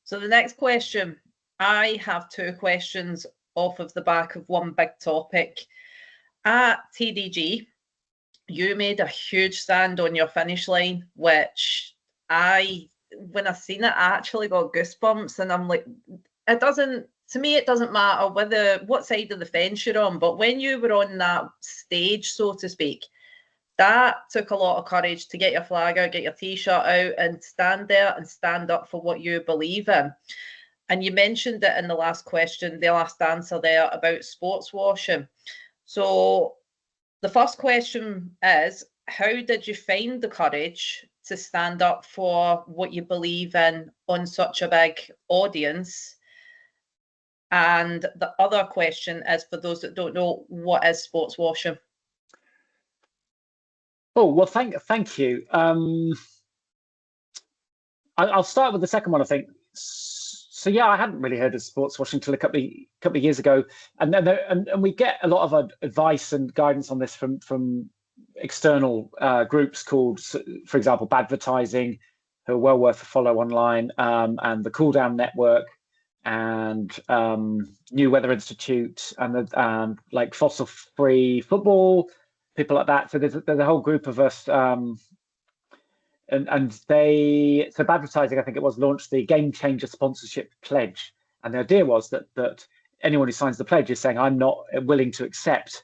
So the next question, I have two questions off of the back of one big topic. At TDG, you made a huge stand on your finish line, which when I seen it, I actually got goosebumps, and I'm like, to me, it doesn't matter what side of the fence you're on, but when you were on that stage, so to speak, that took a lot of courage to get your flag out, get your T-shirt out, and stand there and stand up for what you believe in. And you mentioned it in the last answer there about sports washing. So the first question is, how did you find the courage to stand up for what you believe in on such a big audience? And the other question is, for those that don't know, what is sports washing? Oh, well, thank you. I'll start with the second one, I think. So yeah, I hadn't really heard of sports washing until a couple of years ago, and we get a lot of advice and guidance on this from external groups called, for example, Badvertising, who are well worth a follow online, and the Cool Down Network, and New Weather Institute, and like Fossil Free Football, people like that. So there's a whole group of us. So Badvertising, I think it was, launched the Game Changer Sponsorship Pledge, and the idea was that anyone who signs the pledge is saying, I'm not willing to accept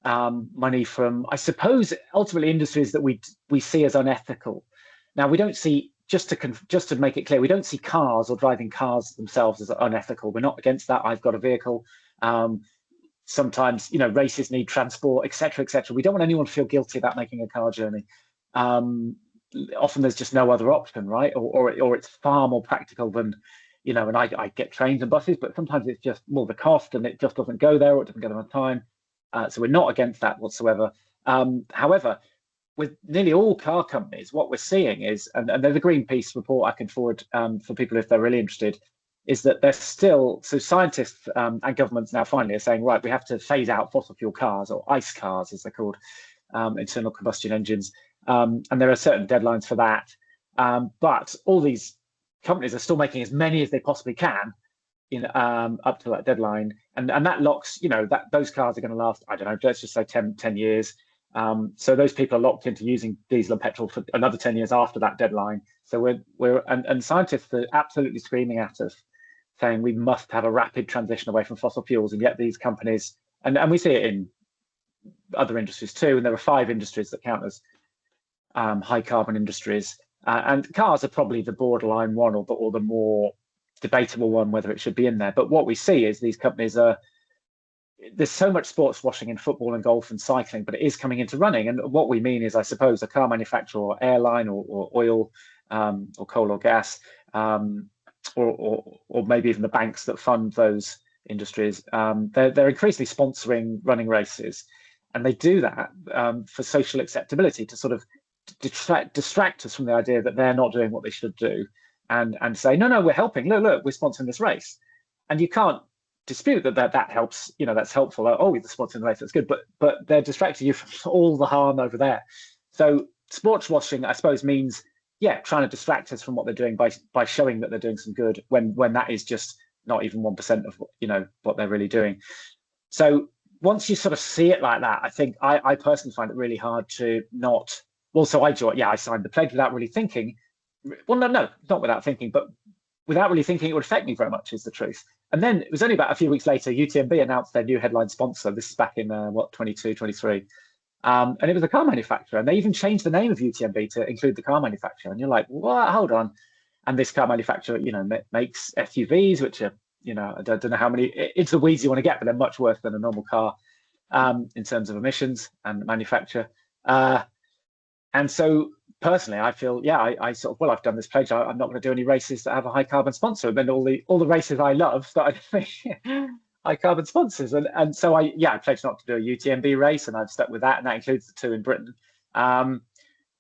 money from, I suppose, ultimately industries that we see as unethical. Now, we don't see, just to make it clear, we don't see cars or driving cars themselves as unethical. We're not against that. I've got a vehicle. Sometimes, races need transport, etc., etc. We don't want anyone to feel guilty about making a car journey. Often there's just no other option, right? Or it's far more practical than, and I get trains and buses, but sometimes it's just more the cost, and it just doesn't go there, or it doesn't go there on time. So we're not against that whatsoever. However, with nearly all car companies, what we're seeing is, and there's a Greenpeace report I can forward for people if they're really interested, is that there's still, so scientists and governments now finally are saying, right, we have to phase out fossil fuel cars, or ICE cars as they're called, internal combustion engines. And there are certain deadlines for that. But all these companies are still making as many as they possibly can up to that deadline. And that locks, that those cars are going to last, I don't know, let's just say 10 years. So those people are locked into using diesel and petrol for another 10 years after that deadline. So and scientists are absolutely screaming at us, saying we must have a rapid transition away from fossil fuels. And yet these companies, and we see it in other industries too, and there are 5 industries that count as high carbon industries, and cars are probably the borderline one, or the more debatable one, whether it should be in there. But what we see is these companies there's so much sports washing in football and golf and cycling, but it is coming into running. And what we mean is, I suppose, a car manufacturer or airline or oil or coal or gas, or maybe even the banks that fund those industries, they're increasingly sponsoring running races, and they do that for social acceptability, to sort of distract us from the idea that they're not doing what they should do, and say, no, we're helping. Look, we're sponsoring this race. And you can't dispute that helps, that's helpful. Oh, the sports in the race, that's good, but they're distracting you from all the harm over there. So sports washing, I suppose, means trying to distract us from what they're doing by showing that they're doing some good when that is just not even 1% of what they're really doing. So once you sort of see it like that, I think I personally find it really hard to not. Also, I signed the pledge without really thinking. Well, no, not without thinking, but without really thinking it would affect me very much, is the truth. And then it was only about a few weeks later, UTMB announced their new headline sponsor. This is back in 22, 23. And it was the car manufacturer. And they even changed the name of UTMB to include the car manufacturer. And you're like, what? Hold on. And this car manufacturer, makes SUVs, which are, I don't know how many, it's the weeds you want to get, but they're much worse than a normal car in terms of emissions and manufacture. And so personally, I feel, I sort of, I've done this pledge. I'm not going to do any races that have a high carbon sponsor. And then all the races I love started high carbon sponsors. And so I pledged not to do a UTMB race, and I've stuck with that. And that includes the 2 in Britain. And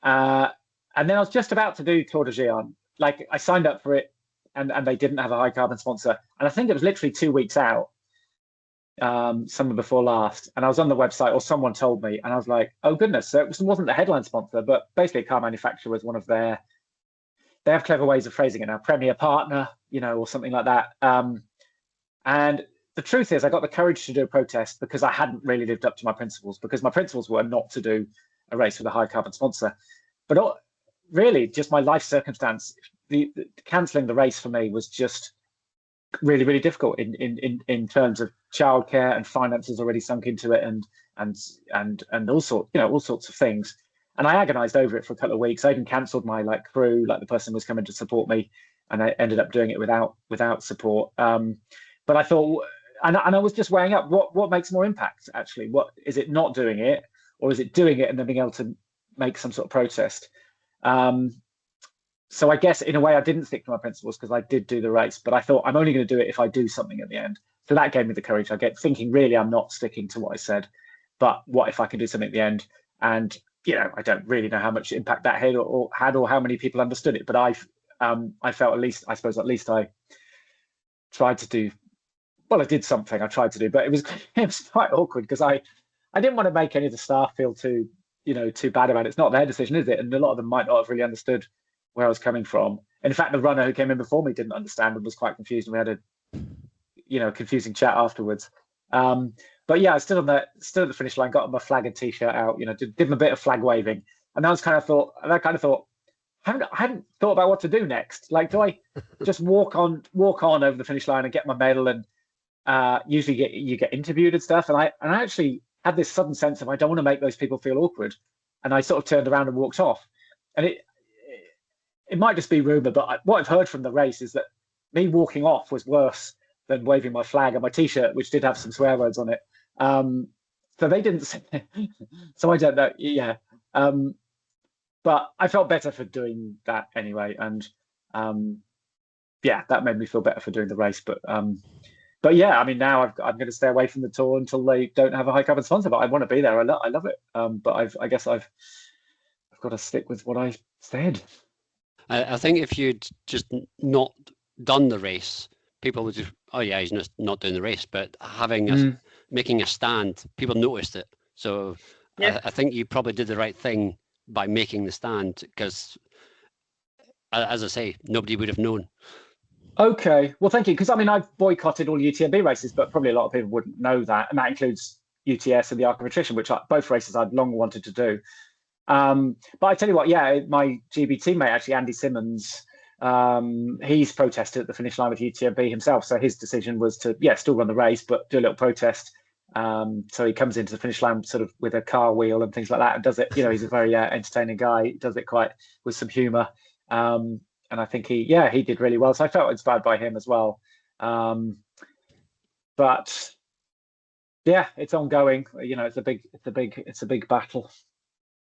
then I was just about to do Tour de Géant. Like, I signed up for it, and they didn't have a high carbon sponsor. And I think it was literally 2 weeks out, summer before last, and I was on the website, or someone told me, and I was like, oh goodness. So it wasn't the headline sponsor, but basically a car manufacturer was one of they have clever ways of phrasing it now, premier partner, or something like that. And the truth is, I got the courage to do a protest because I hadn't really lived up to my principles, because my principles were not to do a race with a high carbon sponsor. But really, just my life circumstance, the cancelling the race for me was just really, really difficult in terms of childcare, and finances already sunk into it, and all sorts of things. And I agonized over it for a couple of weeks. I even cancelled my crew, the person was coming to support me, and I ended up doing it without support. But I thought, and I was just weighing up what makes more impact actually. What is it, not doing it, or is it doing it and then being able to make some sort of protest? So I guess in a way I didn't stick to my principles, because I did do the race, but I thought I'm only going to do it if I do something at the end. So that gave me the courage. I get thinking, really, I'm not sticking to what I said, but what if I can do something at the end? And I don't really know how much impact that had or how many people understood it, but I felt at least I tried to do. Well, I did something. I tried to do, but it was quite awkward, because I didn't want to make any of the staff feel too bad about it. It's not their decision, is it? And a lot of them might not have really understood where I was coming from. And in fact, the runner who came in before me didn't understand and was quite confused, and we had a confusing chat afterwards. But I stood at the finish line, got my flag and t-shirt out, did a bit of flag waving, and I kind of thought, I hadn't thought about what to do next. Like, do I just walk on over the finish line and get my medal? And usually you get interviewed and stuff. And I actually had this sudden sense of, I don't want to make those people feel awkward, and I sort of turned around and walked off. And it might just be rumor, but what I've heard from the race is that me walking off was worse than waving my flag and my t-shirt, which did have some swear words on it. So they didn't say, so I don't know. Yeah. But I felt better for doing that anyway. And that made me feel better for doing the race. But now I'm going to stay away from the Tour until they don't have a high carbon sponsor, but I want to be there. I love it. But I guess I've got to stick with what I said. I think if you'd just not done the race, people would just, oh yeah, he's not doing the race. But making a stand, people noticed it. So I think you probably did the right thing by making the stand, because, as I say, nobody would have known. Okay, well, thank you. Because I've boycotted all UTMB races, but probably a lot of people wouldn't know that, and that includes UTS and the Arc of Attrition, which both races I'd long wanted to do. But I tell you what, my GB teammate, actually, Andy Simmons, he's protested at the finish line with UTMB himself. So his decision was to, still run the race, but do a little protest. So he comes into the finish line sort of with a car wheel and things like that, and does it, he's a very entertaining guy. He does it quite with some humor. And I think he did really well. So I felt inspired by him as well. But it's ongoing. It's a big battle.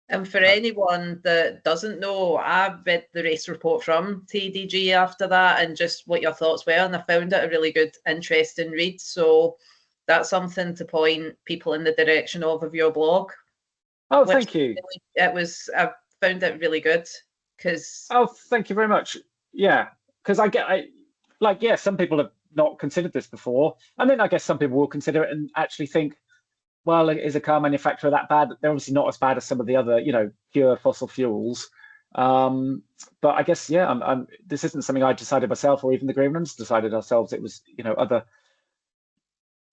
And for anyone that doesn't know, I read the race report from TDG after that, and just what your thoughts were, and I found it a really good, interesting read. So that's something to point people in the direction of your blog. Oh, thank you. I found it really good, because. Oh, thank you very much. Yeah, because some people have not considered this before. And then I guess some people will consider it and actually think, well, is a car manufacturer that bad? They're obviously not as bad as some of the other, pure fossil fuels. But I guess, this isn't something I decided myself, or even the Green Runners decided ourselves. It was,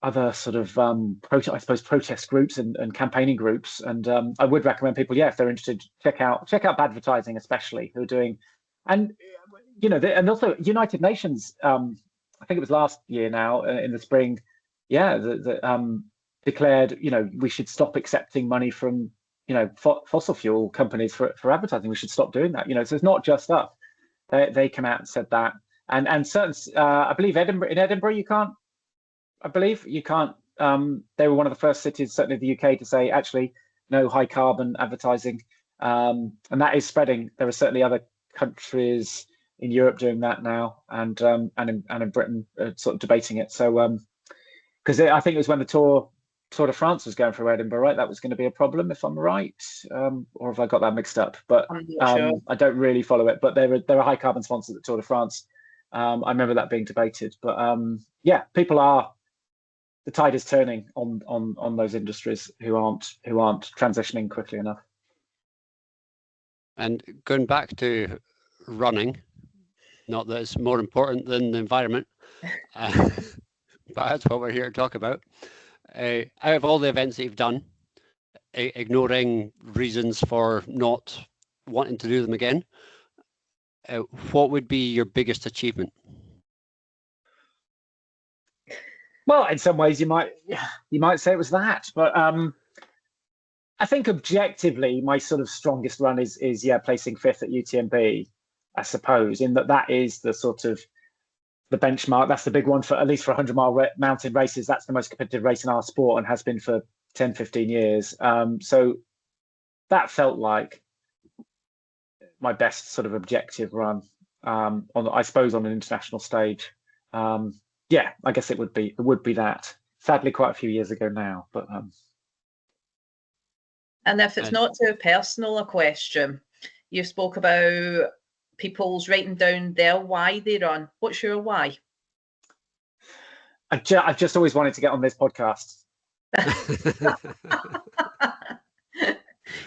other sort of protest groups and campaigning groups. And I would recommend people, if they're interested, check out Badvertising, especially, who are doing, and and also United Nations. I think it was last year now in the spring, declared we should stop accepting money from fossil fuel companies for advertising. We should stop doing that. So it's not just us. They come out and said that, and certain I believe in Edinburgh you can't. They were one of the first cities, certainly the UK, to say actually no high carbon advertising, and that is spreading. There are certainly other countries in Europe doing that now, and in Britain sort of debating it. So because I think it was when the Tour de France was going through Edinburgh, right? That was going to be a problem, if I'm right, or have I got that mixed up? But sure. I don't really follow it. But they're a high carbon sponsor, the Tour de France. I remember that being debated. But people are. The tide is turning on those industries who aren't transitioning quickly enough. And going back to running, not that it's more important than the environment, but that's what we're here to talk about. Out of all the events that you've done, ignoring reasons for not wanting to do them again, what would be your biggest achievement? Well, in some ways, you might say it was that, but I think objectively, my sort of strongest run is placing 5th at UTMB, I suppose, in that is the sort of the benchmark. That's the big one for at least for 100-mile mountain races. That's the most competitive race in our sport and has been for 10, 15 years. So that felt like my best sort of objective run on an international stage. I guess it would be that. Sadly, quite a few years ago now, but. And if it's not too personal a question, you spoke about people's writing down their why they run. What's your why? I've just always wanted to get on this podcast.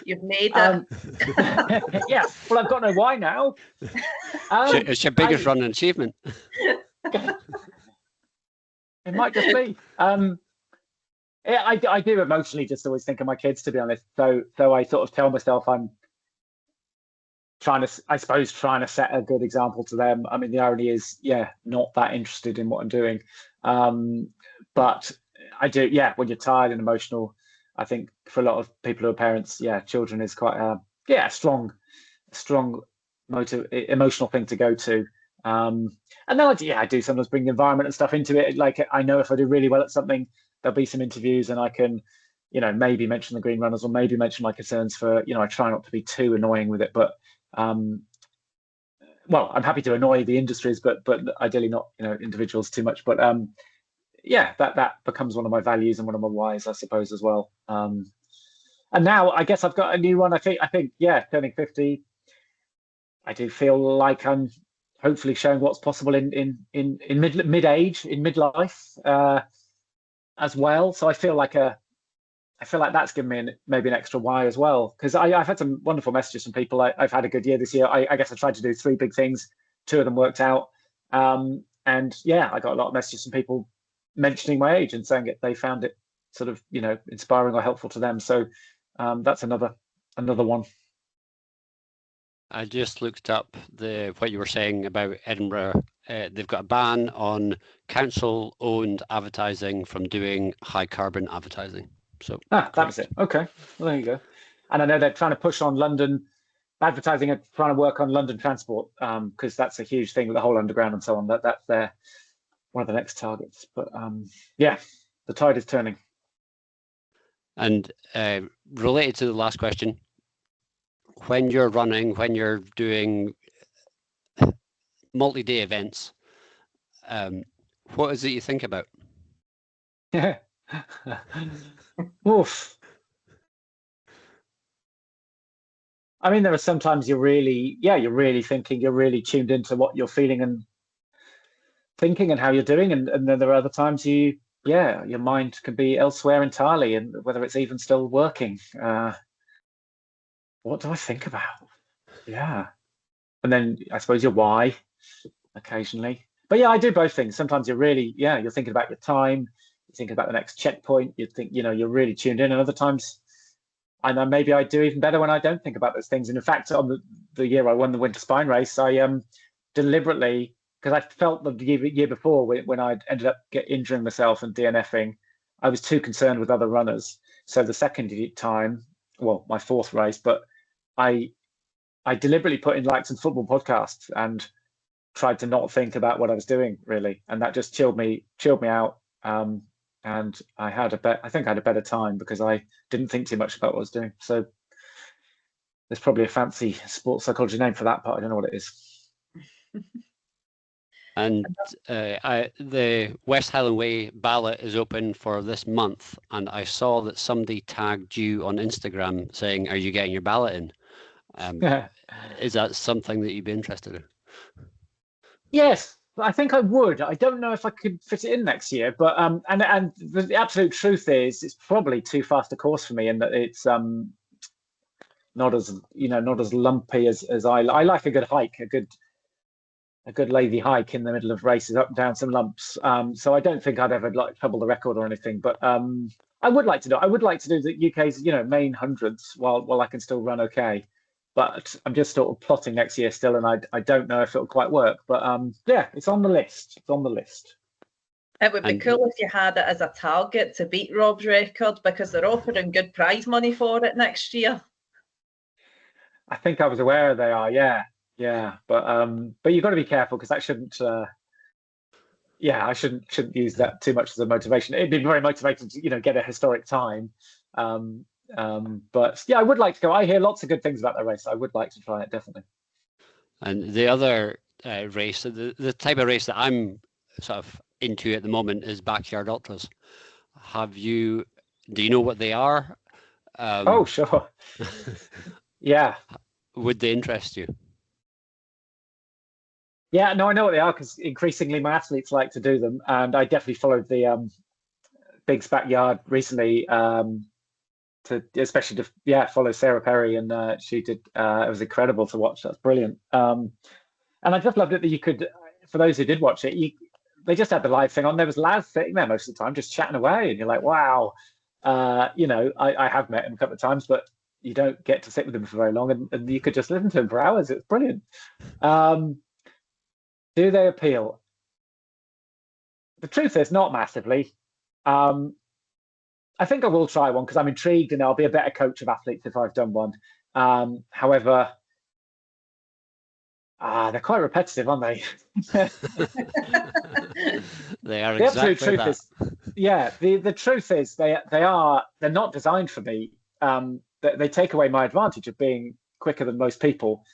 You've made it. Yeah. Well, I've got no why now. It's your biggest running achievement. It might just be. I do emotionally just always think of my kids, to be honest. So I sort of tell myself I'm trying to set a good example to them. I mean, the irony is, not that interested in what I'm doing. But I do, when you're tired and emotional, I think for a lot of people who are parents, children is quite a strong emotional thing to go to. And then I do sometimes bring the environment and stuff into it. Like, I know if I do really well at something, there'll be some interviews and I can, maybe mention the Green Runners or maybe mention my concerns for, I try not to be too annoying with it, but I'm happy to annoy the industries, but ideally not, individuals too much. But that becomes one of my values and one of my whys, I suppose, as well. And now I guess I've got a new one. I think, turning 50, I do feel like I'm hopefully showing what's possible in mid-age, in midlife, as well. So I feel like that's given me maybe an extra why as well, because I've had some wonderful messages from people. I've had a good year this year. I guess I tried to do 3 big things. 2 of them worked out, and I got a lot of messages from people mentioning my age and saying that they found it sort of inspiring or helpful to them. So that's another one. I just looked up what you were saying about Edinburgh. They've got a ban on council-owned advertising from doing high-carbon advertising. So that was it. Okay, well, there you go. And I know they're trying to push on London advertising and trying to work on London transport, because that's a huge thing with the whole underground and so on. That's one of the next targets. But the tide is turning. And related to the last question, when you're running, when you're doing multi-day events, what is it you think about? Yeah. Oof. I mean, there are sometimes you're really thinking, you're really tuned into what you're feeling and thinking and how you're doing, and then there are other times your mind can be elsewhere entirely, and whether it's even still working. What do I think about? Yeah. And then I suppose your why occasionally. But yeah, I do both things. Sometimes you're thinking about your time, you're thinking about the next checkpoint, you think, you're really tuned in. And other times, I know maybe I do even better when I don't think about those things. And in fact, on the year I won the Winter Spine Race, I deliberately, because I felt the year before when I ended up injuring myself and DNFing, I was too concerned with other runners. So the second time, well, my fourth race, but I deliberately put in like some football podcasts and tried to not think about what I was doing really, and that just chilled me out. And I think I had a better time because I didn't think too much about what I was doing. So there's probably a fancy sports psychology name for that part. I don't know what it is. And the West Highland Way ballot is open for this month, and I saw that somebody tagged you on Instagram saying, "Are you getting your ballot in?" Is that something that you'd be interested in? Yes, I think I would. I don't know if I could fit it in next year, but and the absolute truth is, it's probably too fast a course for me, in that it's not as lumpy as I like a good hike, a good lazy hike in the middle of races, up and down some lumps. So I don't think I'd ever trouble the record or anything, but I would like to do. I would like to do the UK's main hundreds while I can still run okay. But I'm just sort of plotting next year still, and I don't know if it'll quite work. But yeah, it's on the list. It's on the list. It would be cool if you had it as a target to beat Rob's record, because they're offering good prize money for it next year. I think I was aware they are. Yeah. But you've got to be careful, because that shouldn't. I shouldn't use that too much as a motivation. It'd be very motivating to get a historic time. But yeah, I would like to go. I hear lots of good things about that race. I would like to try it, definitely. And the other race, the type of race that I'm sort of into at the moment is backyard ultras. Do you know what they are? Oh, sure. Yeah. Would they interest you? Yeah, no, I know what they are, because increasingly my athletes like to do them, and I definitely followed the Big's Backyard recently. Especially to follow Sarah Perry, and she did. It was incredible to watch. That's brilliant. And I just loved it that you could, for those who did watch it, they just had the live thing on. There was lads sitting there most of the time, just chatting away, and you're like, wow. I have met him a couple of times, but you don't get to sit with him for very long, and you could just listen to him for hours. It's brilliant. Do they appeal? The truth is, not massively. I think I will try one, because I'm intrigued, and I'll be a better coach of athletes if I've done one. However, they're quite repetitive, aren't they? They are. The exactly absolute truth that. is, the truth is they're not designed for me. They take away my advantage of being quicker than most people.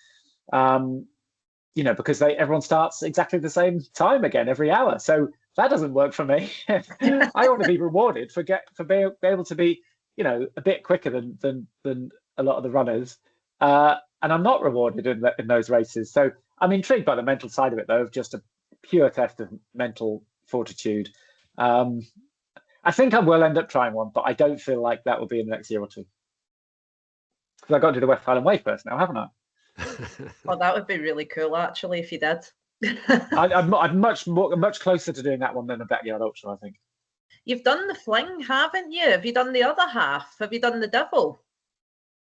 Because everyone starts exactly the same time again every hour. So that doesn't work for me. I want to be rewarded for being able to be, a bit quicker than a lot of the runners, and I'm not rewarded in those races. So I'm intrigued by the mental side of it, though, of just a pure test of mental fortitude. I think I will end up trying one, but I don't feel like that will be in the next year or two, because I've got to do the West Highland Way first now, haven't I? Well, that would be really cool, actually, if you did. I'm much closer to doing that one than a backyard ultra, I think. You've done the fling, haven't you? Have you done the other half? Have you done the devil?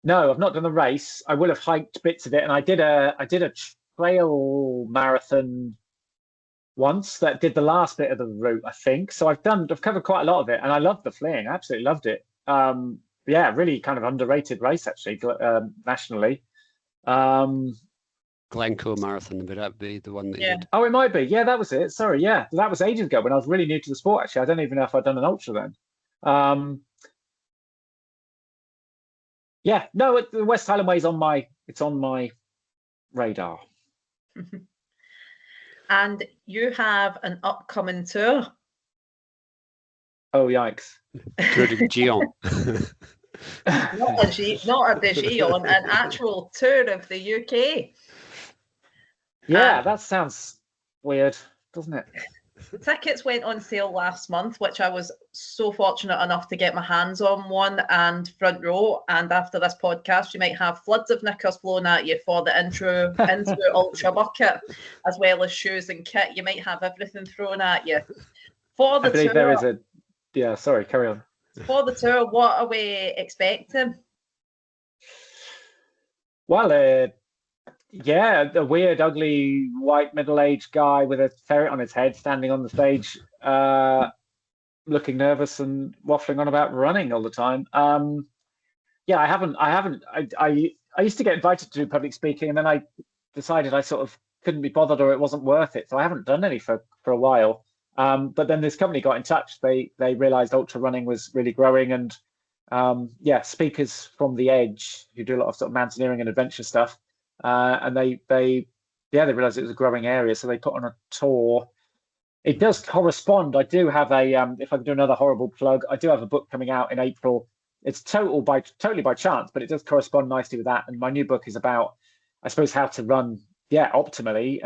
No, I've not done the race. I will have hiked bits of it, and I did a trail marathon once that did the last bit of the route, I think. So I've covered quite a lot of it, and I loved the fling. I absolutely loved it. Really kind of underrated race, actually, nationally. Glencoe Marathon, would that be the one that you did? Oh, it might be. Yeah, that was it. Sorry, yeah. That was ages ago when I was really new to the sport, actually. I don't even know if I'd done an ultra then. The West Highland Way is on my radar. And you have an upcoming tour. Oh, yikes. Tour de Gion. Not a Gion, an actual tour of the UK. Yeah, that sounds weird, doesn't it? Tickets went on sale last month, which I was so fortunate enough to get my hands on one and front row. And after this podcast, you might have floods of knickers blown at you for the intro into Ultra Bucket, as well as shoes and kit. You might have everything thrown at you. For the I believe tour, there is a. Yeah, sorry, carry on. for the tour, what are we expecting? Well, yeah, a weird, ugly, white, middle-aged guy with a ferret on his head standing on the stage, looking nervous and waffling on about running all the time. Yeah, I used to get invited to do public speaking, and then I decided I sort of couldn't be bothered or it wasn't worth it. So I haven't done any for a while. But then this company got in touch. They realized ultra running was really growing, and yeah, speakers from the edge who do a lot of sort of mountaineering and adventure stuff. And they realized it was a growing area, so they put on a tour. It does correspond. I do have a if I can do another horrible plug, I do have a book coming out in April. It's totally by chance, but it does correspond nicely with that. And my new book is about, I suppose, how to run, optimally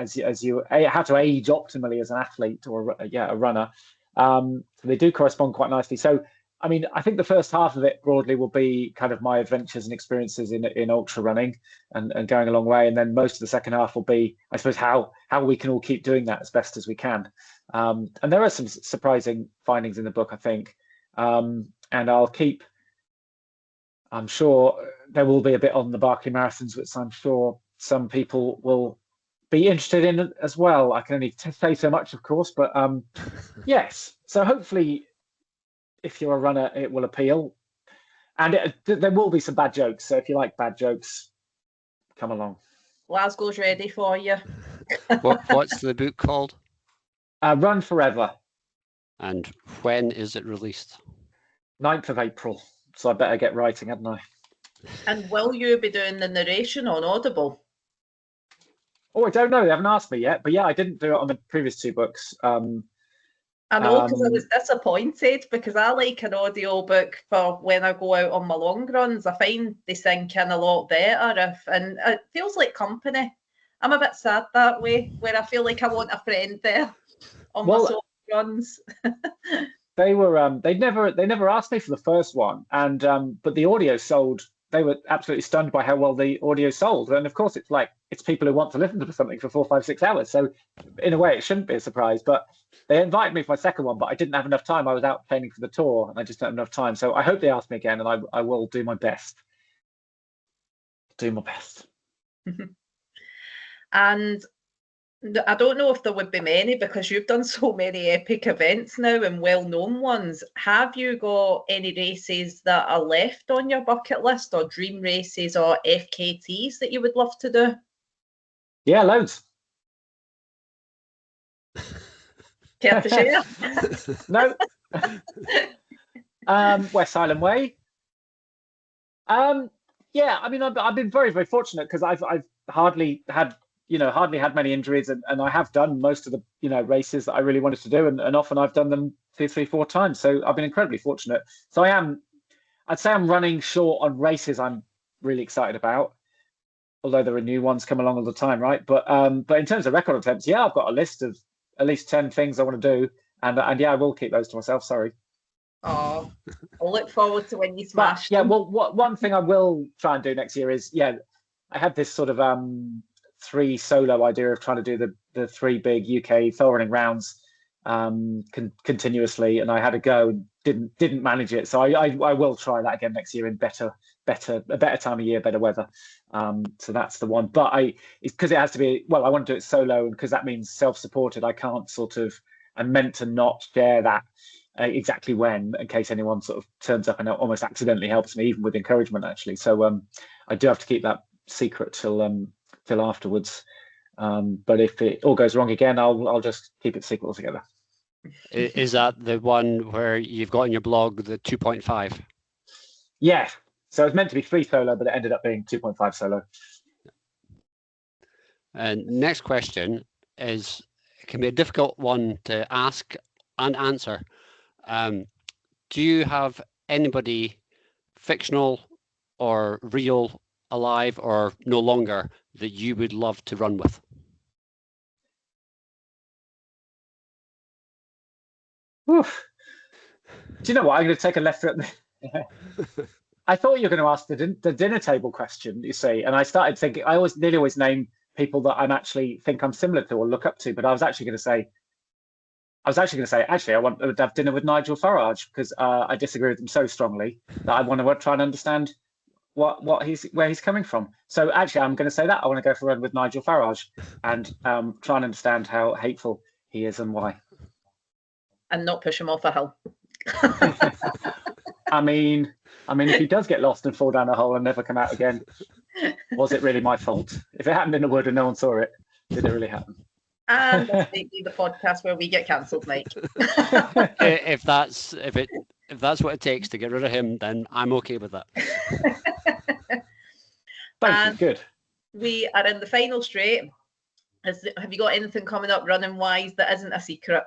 how to age optimally as an athlete or a runner. So they do correspond quite nicely. So I mean, I think the first half of it broadly will be kind of my adventures and experiences in ultra running and going a long way. And then most of the second half will be, I suppose, how we can all keep doing that as best as we can. And there are some surprising findings in the book, I think. And I'm sure there will be a bit on the Barkley Marathons, which I'm sure some people will be interested in as well. I can only say so much, of course, but yes. So hopefully, if you're a runner, it will appeal. And there will be some bad jokes. So if you like bad jokes, come along. Glasgow's ready for you. What's the book called? Run Forever. And when is it released? 9th of April. So I better get writing, hadn't I? And will you be doing the narration on Audible? Oh, I don't know. They haven't asked me yet. But yeah, I didn't do it on the previous two books. I know, because I was disappointed, because I like an audio book for when I go out on my long runs. I find they sink in a lot better, and it feels like company. I'm a bit sad that way, where I feel like I want a friend there on my solo runs. They never asked me for the first one, and but the audio sold. They were absolutely stunned by how well the audio sold, and of course it's people who want to listen to something for 4, 5, 6 hours. So in a way, it shouldn't be a surprise. But they invited me for my second one, but I didn't have enough time. I was out training for the tour, and I just don't have enough time. So I hope they ask me again, and I will do my best. Do my best. And I don't know if there would be many, because you've done so many epic events now and well-known ones. Have you got any races that are left on your bucket list, or dream races or FKTs that you would love to do? Yeah, loads. Care to share? No. West Island Way. Yeah, I mean, I've been very, very fortunate, because I've hardly had many injuries, and I have done most of the races that I really wanted to do, and often I've done them 2, 3, 4 times. So I've been incredibly fortunate. So I'd say I'm running short on races I'm really excited about, although there are new ones come along all the time, right? But in terms of record attempts, yeah, I've got a list of at least 10 things I want to do, and yeah, I will keep those to myself. Sorry. Oh, I'll look forward to when you smash. But, yeah, well, one thing I will try and do next year is, I had this sort of 3 solo idea of trying to do the 3 big UK trail running rounds continuously, and I had a go and didn't manage it. So I will try that again next year in a better time of year, better weather. So that's the one. But it's because it has to be, I want to do it solo, and because that means self-supported. I can't I'm meant to not share that exactly when, in case anyone sort of turns up and almost accidentally helps me, even with encouragement, actually. So I do have to keep that secret till afterwards. But if it all goes wrong again, I'll just keep it secret altogether. Is that the one where you've got in your blog the 2.5? Yeah. So it was meant to be 3 solo, but it ended up being 2.5 solo. And next question it can be a difficult one to ask and answer. Do you have anybody fictional or real, alive or no longer, that you would love to run with? Oof. Do you know what? I'm going to take a left. I thought you were going to ask the dinner table question, you see, and I started thinking. I nearly always name people that I'm actually think I'm similar to or look up to, but I was actually going to say, actually, I want to have dinner with Nigel Farage because I disagree with him so strongly that I want to try and understand where he's coming from. So actually, I'm going to say that I want to go for a run with Nigel Farage and try and understand how hateful he is and why. And not push him off a hill. I mean, if he does get lost and fall down a hole and never come out again, was it really my fault? If it happened in the wood and no one saw it, did it really happen? And this may be the podcast where we get cancelled, Mike. If that's what it takes to get rid of him, then I'm okay with that. Thank you. Good. We are in the final straight. Have you got anything coming up running wise that isn't a secret?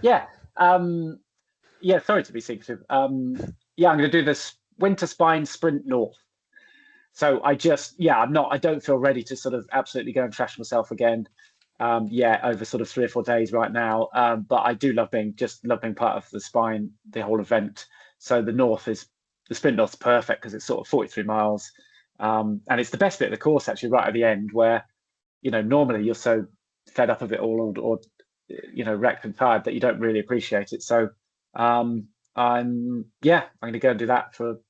Yeah. Sorry to be secretive. I'm going to do this Winter Spine Sprint North. So I don't feel ready to sort of absolutely go and trash myself again. Over sort of 3 or 4 days right now. But I do love being part of the Spine, the whole event. So the Sprint North's perfect because it's sort of 43 miles. And it's the best bit of the course actually right at the end where, normally you're so fed up of it all or wrecked and tired that you don't really appreciate it. So I'm going to go and do that for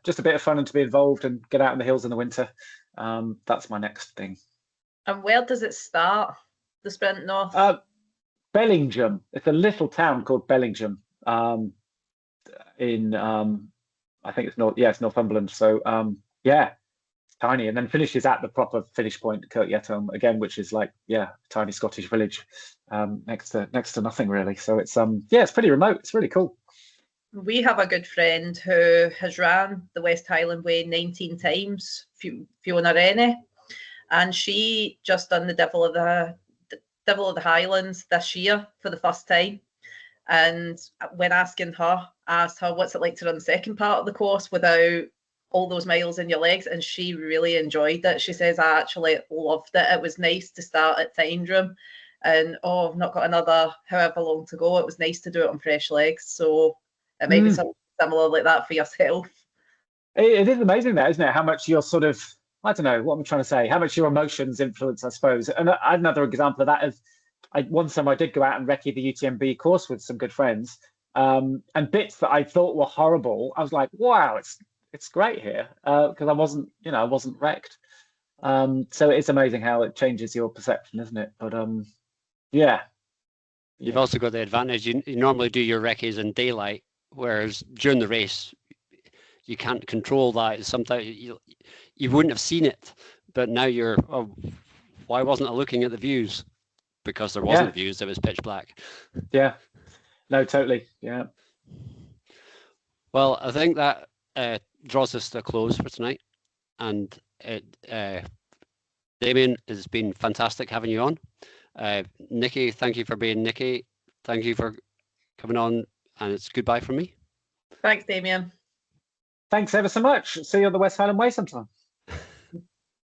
just a bit of fun and to be involved and get out in the hills in the winter. That's my next thing. And where does it start, the Sprint North? Bellingham. It's a little town called Bellingham in I think it's it's Northumberland. So it's tiny, and then finishes at the proper finish point, Kirkyetom again, which is like tiny Scottish village next to nothing really. So it's it's pretty remote. It's really cool. We have a good friend who has ran the West Highland Way 19 times, Fiona Rennie, and she just done the Devil of the Highlands this year for the first time. And when asked her what's it like to run the second part of the course without all those miles in your legs, and she really enjoyed it. She says, I actually loved it. It was nice to start at Tyndrum and I've not got another however long to go. It was nice to do it on fresh legs. So it might be something similar like that for yourself. It is amazing that, isn't it? How much you're sort of, I don't know what I'm trying to say, how much your emotions influence, I suppose. And another example of that is one time I did go out and recce the UTMB course with some good friends. And bits that I thought were horrible, I was like, wow, it's great here because I wasn't wrecked. So it's amazing how it changes your perception, isn't it? But You've also got the advantage. You normally do your recce's in daylight, whereas during the race, you can't control that. Sometimes you wouldn't have seen it, but now you're, why wasn't I looking at the views? Because there wasn't views, it was pitch black. Yeah, no, totally, yeah. Well, I think that draws us to a close for tonight. And Damian, it's been fantastic having you on. Nikki, thank you for being Nikki. Thank you for coming on, and it's goodbye from me. Thanks, Damian. Thanks ever so much. See you on the West Highland Way sometime.